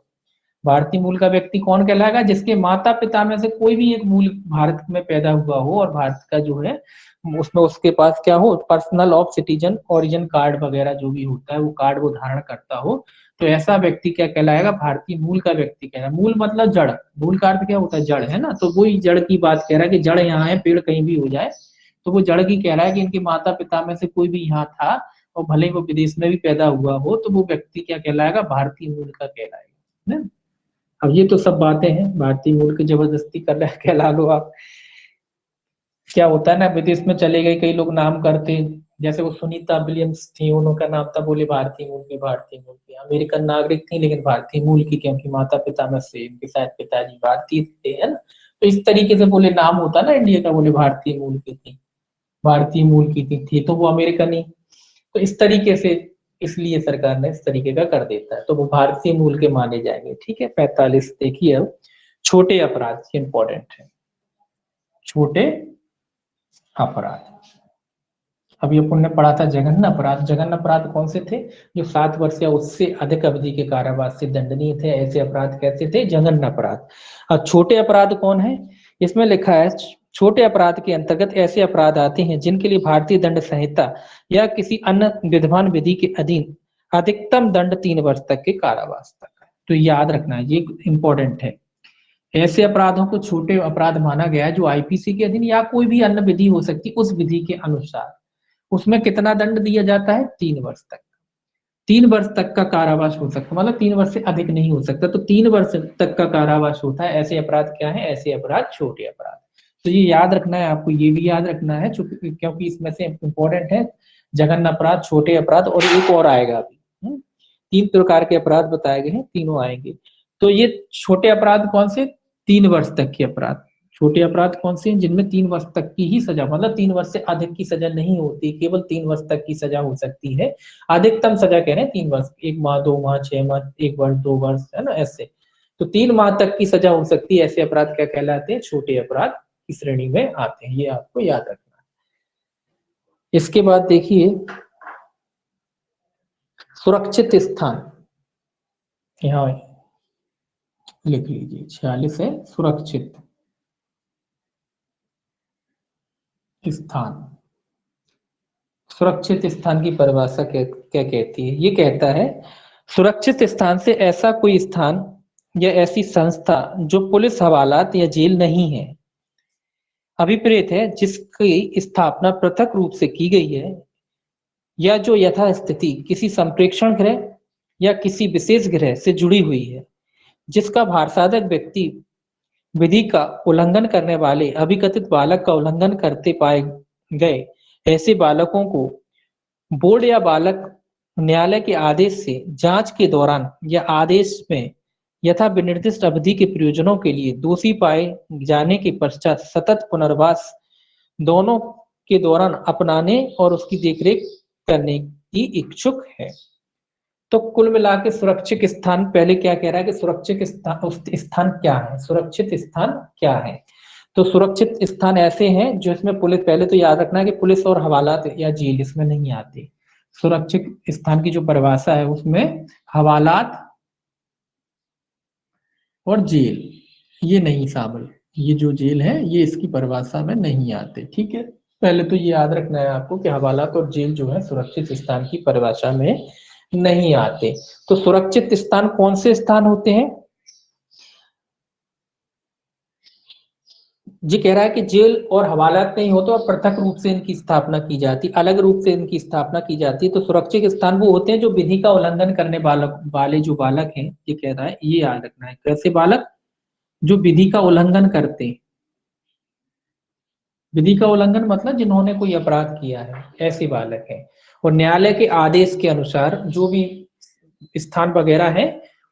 भारतीय मूल का व्यक्ति कौन कहलाएगा, जिसके माता पिता में से कोई भी एक मूल भारत में पैदा हुआ हो और भारत का जो है उसमें उसके पास क्या हो, personal of citizen origin card वगैरह जो भी होता है वो कार्ड वो धारण करता हो, तो ऐसा व्यक्ति क्या कहलाएगा, भारतीय मूल का व्यक्ति कहलाएगा। मूल मतलब जड़, मूल का अर्थ क्या होता है, जड़, है ना। तो वही जड़ की बात कह रहा है कि जड़ यहाँ है, पेड़ कहीं भी हो जाए, तो वो जड़ की कह रहा है कि इनके माता पिता में से कोई भी यहाँ था और भले ही वो विदेश में भी पैदा हुआ हो, तो वो व्यक्ति क्या कहलाएगा, भारतीय मूल का कहलाएगा, है। अब ये तो सब बातें हैं, भारतीय मूल की जबरदस्ती कर रहे हैं, कहला लो आप। क्या होता है ना, विदेश में चले गए कई लोग नाम करते, जैसे वो सुनीता विलियम्स थी, उनका नाम था, बोले भारतीय मूल की, भारतीय मूल की, अमेरिकन नागरिक थी लेकिन भारतीय मूल की, क्योंकि माता पिता में से इनके शायद पिताजी भारतीय थे, है ना। तो इस तरीके से बोले नाम होता ना इंडिया का, बोले भारतीय मूल की थी, भारतीय मूल की थी तो वो अमेरिकन ही, तो इस तरीके से इसलिए सरकार ने इस तरीके का कर देता है, तो वो भारतीय मूल के माने जाएंगे। ठीक है, 45 देखिए अब, छोटे अपराध इंपॉर्टेंट है, छोटे अपराध। अभी अपन ने पढ़ा था जघन्य अपराध। जघन्य अपराध कौन से थे? जो 7 वर्ष या उससे अधिक अवधि के कारावास से दंडनीय थे, ऐसे अपराध कैसे थे? जघन्य अपराध। अब छोटे अपराध कौन है? इसमें लिखा है छोटे अपराध के अंतर्गत ऐसे अपराध आते हैं जिनके लिए भारतीय दंड संहिता या किसी अन्य विद्यमान विधि के अधीन अधिकतम दंड 3 वर्ष तक के कारावास तक है। तो याद रखना है, ये इंपॉर्टेंट है। ऐसे अपराधों को छोटे अपराध माना गया है जो आईपीसी के अधीन या कोई भी अन्य विधि हो सकती है उस विधि के अनुसार, उसमें कितना दंड दिया जाता है? 3 वर्ष तक। 3 वर्ष तक का कारावास हो सकता है, मतलब 3 वर्ष से अधिक नहीं हो सकता, तो 3 वर्ष तक का कारावास होता है। ऐसे अपराध क्या है? ऐसे अपराध छोटे अपराध। तो ये याद रखना है आपको, ये भी याद रखना है क्योंकि इसमें से इंपॉर्टेंट है जघन्य अपराध, छोटे अपराध और एक और आएगा अभी। 3 प्रकार के अपराध बताए गए हैं, तीनों आएंगे। तो ये छोटे अपराध कौन से? 3 वर्ष तक के अपराध। छोटे अपराध कौन से हैं? जिनमें 3 वर्ष तक की ही सजा, मतलब 3 वर्ष से अधिक की सजा नहीं होती, केवल 3 वर्ष तक की सजा हो सकती है। अधिकतम सजा कह रहे हैं 3 वर्ष, 1 माह, 2 माह, 6 माह, 1 वर्ष, 2 वर्ष, है ना, ऐसे। तो 3 माह तक की सजा हो सकती है। ऐसे अपराध क्या कहलाते हैं? छोटे अपराध की श्रेणी में आते हैं, ये आपको याद रखना है। इसके बाद देखिए सुरक्षित स्थान, यहाँ लिख लीजिए 46 है, सुरक्षित स्थान। सुरक्षित स्थान की परिभाषा क्या क्या कहती है? ये कहता है सुरक्षित स्थान से ऐसा कोई स्थान या ऐसी संस्था जो पुलिस, हवालात या जेल नहीं है, अभिप्रेत है, जिसकी स्थापना पृथक रूप से की गई है या जो यथास्थिति किसी संप्रेक्षण गृह या किसी विशेष गृह से जुड़ी हुई है, जिसका भारसाधक व्यक्ति विधि का उल्लंघन करने वाले अभिकथित बालक का उल्लंघन करते पाए गए, ऐसे बालकों को बोर्ड या बालक न्यायालय के आदेश से जांच के दौरान या आदेश में यथा विनिर्दिष्ट अवधि के प्रयोजनों के लिए दोषी पाए जाने के पश्चात सतत पुनर्वास दोनों के दौरान अपनाने और उसकी देखरेख करने की इच्छुक है। तो कुल मिला के सुरक्षित स्थान, पहले क्या कह रहा है कि सुरक्षित स्थान क्या है? सुरक्षित स्थान क्या है? तो सुरक्षित स्थान ऐसे हैं जो इसमें पुलिस, पहले तो याद रखना है कि पुलिस और हवालात या जेल इसमें नहीं आते। सुरक्षित स्थान की जो परिभाषा है उसमें हवालात और जेल ये नहीं शामिल, ये जो जेल है ये इसकी परिभाषा में नहीं आते। ठीक है, पहले तो ये याद रखना है आपको कि हवालात और जेल जो है सुरक्षित स्थान की परिभाषा में नहीं आते। तो सुरक्षित स्थान कौन से स्थान होते हैं? जी कह रहा है कि जेल और हवालात नहीं होते और पृथक रूप से इनकी स्थापना की जाती, अलग रूप से इनकी स्थापना की जाती है। तो सुरक्षित स्थान वो होते हैं जो विधि का उल्लंघन करने वाले जो बालक हैं, ये कह रहा है, ये याद रखना है। कैसे बालक? जो विधि का उल्लंघन करते हैं, विधि का उल्लंघन मतलब जिन्होंने कोई अपराध किया है, ऐसे बालक हैं। और न्यायालय के आदेश के अनुसार जो भी स्थान वगैरह है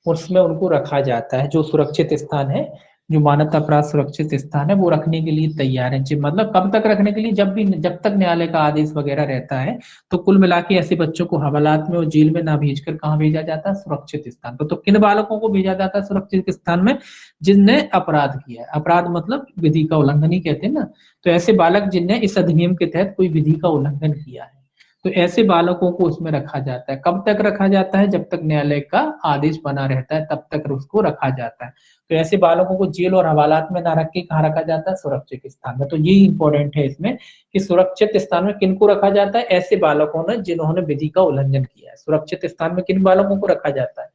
उसमें उनको रखा जाता है। जो सुरक्षित स्थान है, जो मानव अपराध सुरक्षित स्थान है, वो रखने के लिए तैयार है। मतलब कब तक रखने के लिए? जब तक न्यायालय का आदेश वगैरह रहता है। तो कुल मिला के ऐसे बच्चों को हवालात में और जेल में ना भेजकर कहाँ भेजा जाता है? सुरक्षित स्थान पर। तो किन बालकों को भेजा जाता है सुरक्षित स्थान में? जिनने अपराध किया है। अपराध मतलब विधि का उल्लंघन ही कहते हैं ना। तो ऐसे बालक जिनने इस अधिनियम के तहत कोई विधि का उल्लंघन किया है, तो ऐसे बालकों को उसमें रखा जाता है। कब तक रखा जाता है? जब तक न्यायालय का आदेश बना रहता है तब तक उसको रखा जाता है। तो ऐसे बालकों को जेल और हवालात में ना रख के कहाँ रखा जाता है? सुरक्षित स्थान में। तो ये इंपॉर्टेंट है इसमें कि सुरक्षित स्थान में किनको रखा जाता है? ऐसे बालकों ने जिन्होंने विधि का उल्लंघन किया है। सुरक्षित स्थान में किन बालकों को रखा जाता है?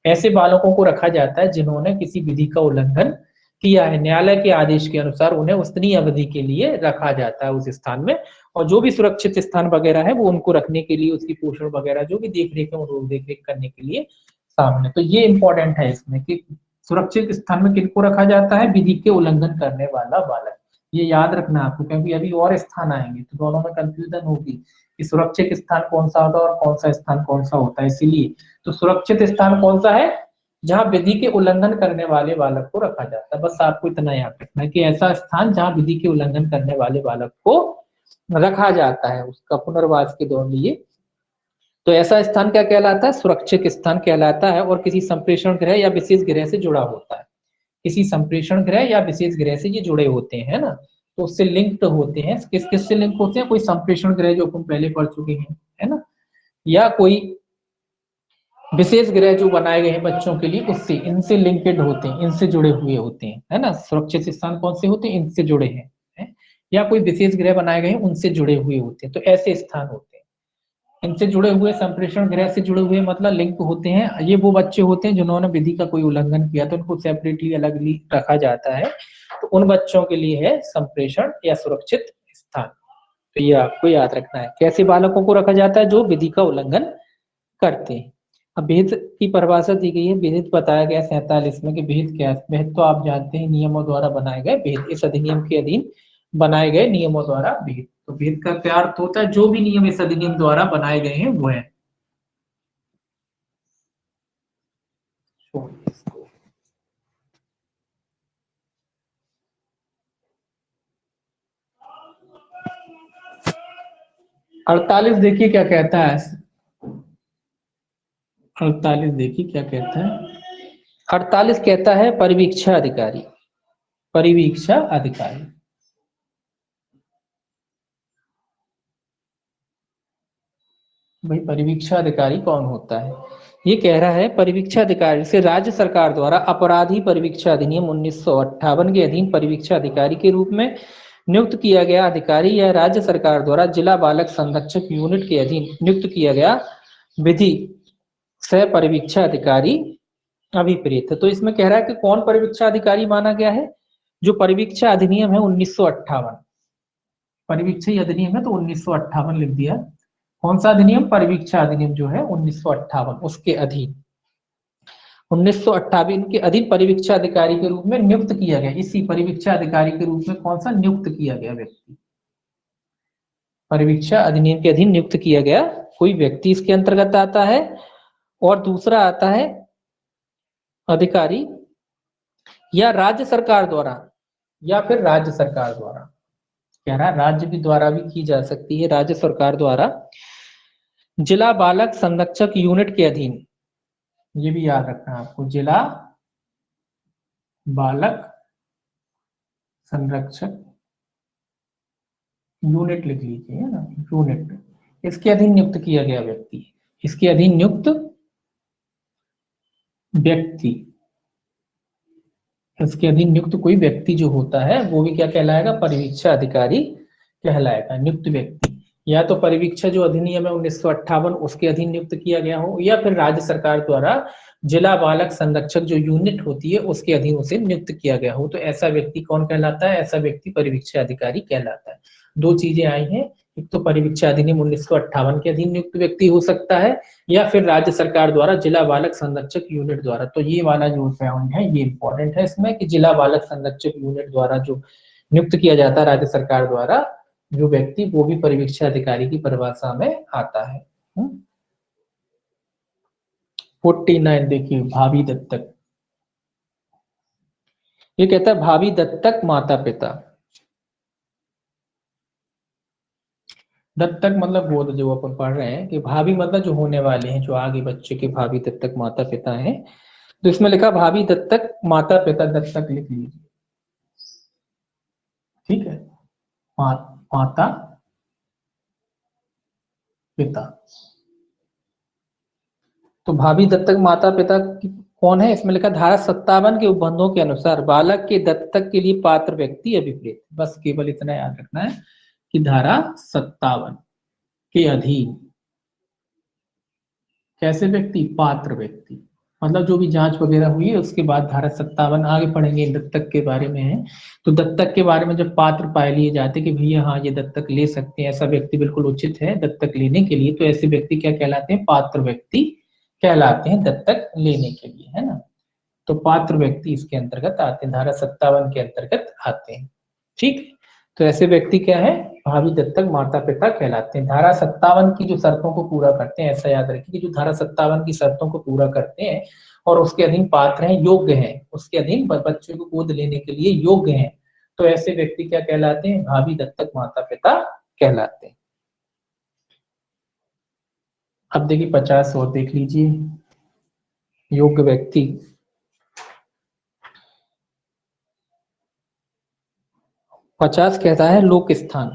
ऐसे बालकों को रखा जाता है जिन्होंने किसी विधि का उल्लंघन किया है। न्यायालय के आदेश के अनुसार उन्हें उतनी अवधि के लिए रखा जाता है उस स्थान में। और जो भी सुरक्षित स्थान वगैरह है वो उनको रखने के लिए, उसकी पोषण वगैरह जो भी देख रेख है वो देख रेख करने के लिए सामने। तो ये इंपॉर्टेंट है इसमें कि सुरक्षित स्थान में किनको रखा जाता है? विधि के उल्लंघन करने वाला बालक। ये याद रखना आपको, क्योंकि अभी और स्थान आएंगे तो दोनों में कंफ्यूजन होगी कि सुरक्षित स्थान कौन सा होता है और कौन सा स्थान कौन सा होता है। इसीलिए तो सुरक्षित स्थान कौन सा है? जहां विधि के उल्लंघन करने वाले बालक को रखा जाता है। बस आपको इतना याद रखना है कि ऐसा स्थान जहां विधि के उल्लंघन करने वाले बालक को रखा जाता है उसका पुनर्वास के दौर लिए, तो ऐसा स्थान क्या कहलाता है? सुरक्षित स्थान कहलाता है और किसी संप्रेषण गृह या विशेष गृह से जुड़ा होता है। किसी संप्रेषण गृह या विशेष गृह से ये जुड़े होते हैं ना, तो उससे लिंक्ड होते हैं। किस किस से लिंक होते हैं? कोई संप्रेषण गृह जो हम पहले पढ़ चुके हैं, है ना, या कोई विशेष गृह जो बनाए गए हैं बच्चों के लिए, उससे, इनसे लिंकेड होते हैं, इनसे जुड़े हुए होते हैं, है ना। सुरक्षित स्थान कौन से होते हैं? इनसे जुड़े हैं, है? या कोई विशेष गृह बनाए गए हैं उनसे जुड़े हुए होते हैं, तो ऐसे स्थान होते हैं। इनसे जुड़े हुए, संप्रेषण गृह से जुड़े हुए मतलब लिंक होते हैं। ये वो बच्चे होते हैं जिन्होंने विधि का कोई उल्लंघन किया, तो उनको सेपरेटली अलग रखा जाता है, तो उन बच्चों के लिए है संप्रेषण या सुरक्षित स्थान। तो ये आपको याद रखना है। कैसे बालकों को रखा जाता है? जो विधि का उल्लंघन करते हैं। अब विहित की परिभाषा दी गई है, विहित बताया गया 47 में कि विहित क्या है। विहित तो आप जानते हैं, नियमों द्वारा बनाए गए विहित, इस अधिनियम के अधीन बनाए गए नियमों द्वारा विहित। तो विहित का क्या अर्थ होता है? जो भी नियम इस अधिनियम द्वारा बनाए गए हैं वो है। 48 देखिए क्या कहता है। 48 देखिए क्या कहता है। 48 कहता है परिवीक्षा अधिकारी। परिवीक्षा अधिकारी, भाई परिवीक्षा अधिकारी कौन होता है? ये कह रहा है परिवीक्षा अधिकारी से राज्य सरकार द्वारा अपराधी परिवीक्षा अधिनियम 1958 के अधीन परिवीक्षा अधिकारी के रूप में नियुक्त किया गया अधिकारी या राज्य सरकार द्वारा जिला बालक संरक्षक यूनिट के अधीन नियुक्त किया गया विधि सह परिवीक्षा अधिकारी अभिप्रेत है। तो इसमें कह रहा है कि कौन परिवीक्षा अधिकारी माना गया है? जो परिवीक्षा अधिनियम है 1958, परिवीक्षा अधिनियम है तो 1958 लिख दिया। कौन सा अधिनियम? परिवीक्षा अधिनियम जो है 1958, उसके अधीन 1958 के अधीन परिवीक्षा अधिकारी के रूप में नियुक्त किया गया। इसी परिवीक्षा अधिकारी के रूप में कौन सा नियुक्त किया गया व्यक्ति? परिवीक्षा अधिनियम के अधीन नियुक्त किया गया कोई व्यक्ति इसके अंतर्गत आता है। और दूसरा आता है अधिकारी या राज्य सरकार द्वारा, या फिर राज्य सरकार द्वारा, कह रहा है राज्य भी द्वारा भी की जा सकती है, राज्य सरकार द्वारा जिला बालक संरक्षक यूनिट के अधीन, ये भी याद रखना आपको, जिला बालक संरक्षक यूनिट लिख लीजिए, है ना, यूनिट, इसके अधीन नियुक्त किया गया व्यक्ति, इसके अधीन नियुक्त व्यक्ति, इसके अधीन नियुक्त कोई व्यक्ति जो होता है वो भी क्या कहलाएगा? परिवीक्षा अधिकारी कहलाएगा, नियुक्त व्यक्ति। या तो परिवीक्षा जो अधिनियम है 1958 उसके अधीन नियुक्त किया गया हो, या फिर राज्य सरकार द्वारा जिला बालक संरक्षक जो यूनिट होती है उसके अधीन उसे नियुक्त किया गया हो, तो ऐसा व्यक्ति कौन कहलाता है? ऐसा व्यक्ति परिवीक्षा अधिकारी कहलाता है। दो चीजें आई हैं, एक तो परिवीक्षा अधिनियम 1958 के अधीन नियुक्त व्यक्ति हो सकता है, या फिर राज्य सरकार द्वारा जिला बालक संरक्षक यूनिट द्वारा। तो ये वाला जो पॉइंट है ये इंपॉर्टेंट है इसमें, कि जिला बालक संरक्षक यूनिट द्वारा जो नियुक्त किया जाता है राज्य सरकार द्वारा जो व्यक्ति, वो भी परिवीक्षा अधिकारी की परिभाषा में आता है। 49 देखिए, भावी दत्तक। ये कहता है भावी दत्तक माता पिता। दत्तक मतलब गोद, जो अपन पढ़ रहे हैं कि भावी मतलब जो होने वाले हैं, जो आगे बच्चे के भावी दत्तक माता पिता हैं। तो इसमें लिखा भावी दत्तक माता पिता, दत्तक लिख लीजिए, ठीक है, माता पिता। तो भावी दत्तक माता पिता कौन है? इसमें लिखा धारा 57 के उपबंधों के अनुसार बालक के दत्तक के लिए पात्र व्यक्ति अभिप्रेत। बस केवल इतना याद रखना है कि धारा 57 के अधीन कैसे व्यक्ति? पात्र व्यक्ति, मतलब जो भी जांच वगैरह हुई है उसके बाद धारा 57 आगे पढ़ेंगे दत्तक के बारे में है। तो दत्तक के बारे में जब पात्र पाए लिए जाते कि भैया हाँ ये दत्तक ले सकते हैं, ऐसा व्यक्ति बिल्कुल उचित है दत्तक लेने के लिए, तो ऐसे व्यक्ति क्या कहलाते हैं? पात्र व्यक्ति कहलाते हैं दत्तक लेने के लिए, है ना। तो पात्र व्यक्ति इसके अंतर्गत आते हैं, धारा 57 के अंतर्गत आते हैं, ठीक। तो ऐसे व्यक्ति क्या है? भावी दत्तक माता पिता कहलाते हैं। धारा 57 की जो शर्तों को पूरा करते हैं, ऐसा याद रखिए कि जो धारा 57 की शर्तों को पूरा करते हैं और उसके अधीन पात्र हैं, योग्य हैं, उसके अधीन बच्चे को गोद लेने के लिए योग्य हैं, तो ऐसे व्यक्ति क्या कहलाते हैं? भावी दत्तक माता पिता कहलाते हैं। अब देखिए 50 और देख लीजिए, योग्य व्यक्ति। पचास कहता है लोक स्थान,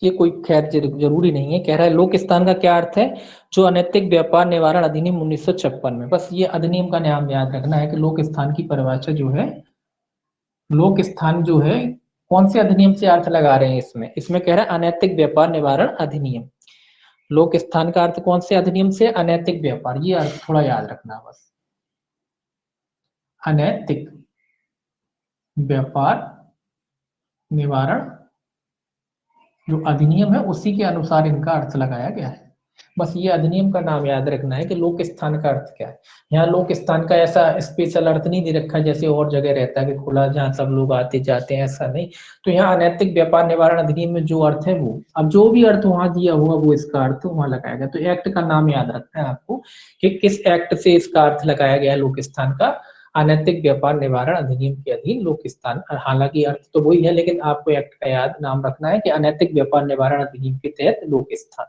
ये कोई खैर जरूरी नहीं है। कह रहा है लोक स्थान का क्या अर्थ है? जो अनैतिक व्यापार निवारण अधिनियम 1956 में, बस ये अधिनियम का नाम याद रखना है कि लोक स्थान की परिभाषा जो है, लोक स्थान जो है कौन से अधिनियम से अर्थ लगा रहे हैं इसमें? इसमें कह रहा है अनैतिक व्यापार निवारण अधिनियम। लोक स्थान का अर्थ कौन से अधिनियम से? अनैतिक व्यापार, ये अर्थ थोड़ा याद रखना बस। अनैतिक व्यापार निवारण जो अधिनियम है उसी के अनुसार इनका अर्थ लगाया गया है। बस ये अधिनियम का नाम याद रखना है कि लोक स्थान का अर्थ क्या है। यहाँ लोक स्थान का ऐसा स्पेशल अर्थ नहीं दे रखा जैसे और जगह रहता है कि खुला जहाँ सब लोग आते जाते हैं, ऐसा नहीं। तो यहाँ अनैतिक व्यापार निवारण अधिनियम में जो अर्थ है वो, अब जो भी अर्थ वहां दिया हुआ वो इसका अर्थ वहां लगाया गया। तो एक्ट का नाम याद रखना है आपको कि किस एक्ट से इसका अर्थ लगाया गया है लोक स्थान का। अनैतिक व्यापार निवारण अधिनियम के अधीन लोक स्थान, हालांकि अर्थ तो वही है लेकिन आपको एक्ट का याद नाम रखना है कि अनैतिक व्यापार निवारण अधिनियम के तहत लोक स्थान,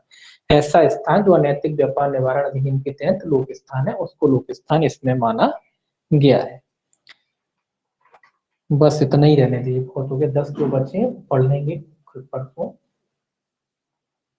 ऐसा स्थान जो अनैतिक व्यापार निवारण अधिनियम के तहत लोक स्थान है, उसको लोक स्थान इसमें माना गया है। बस इतना ही रहने दीजिए, बहुत हो गया। 10 जो बचे पढ़ लेंगे परसों।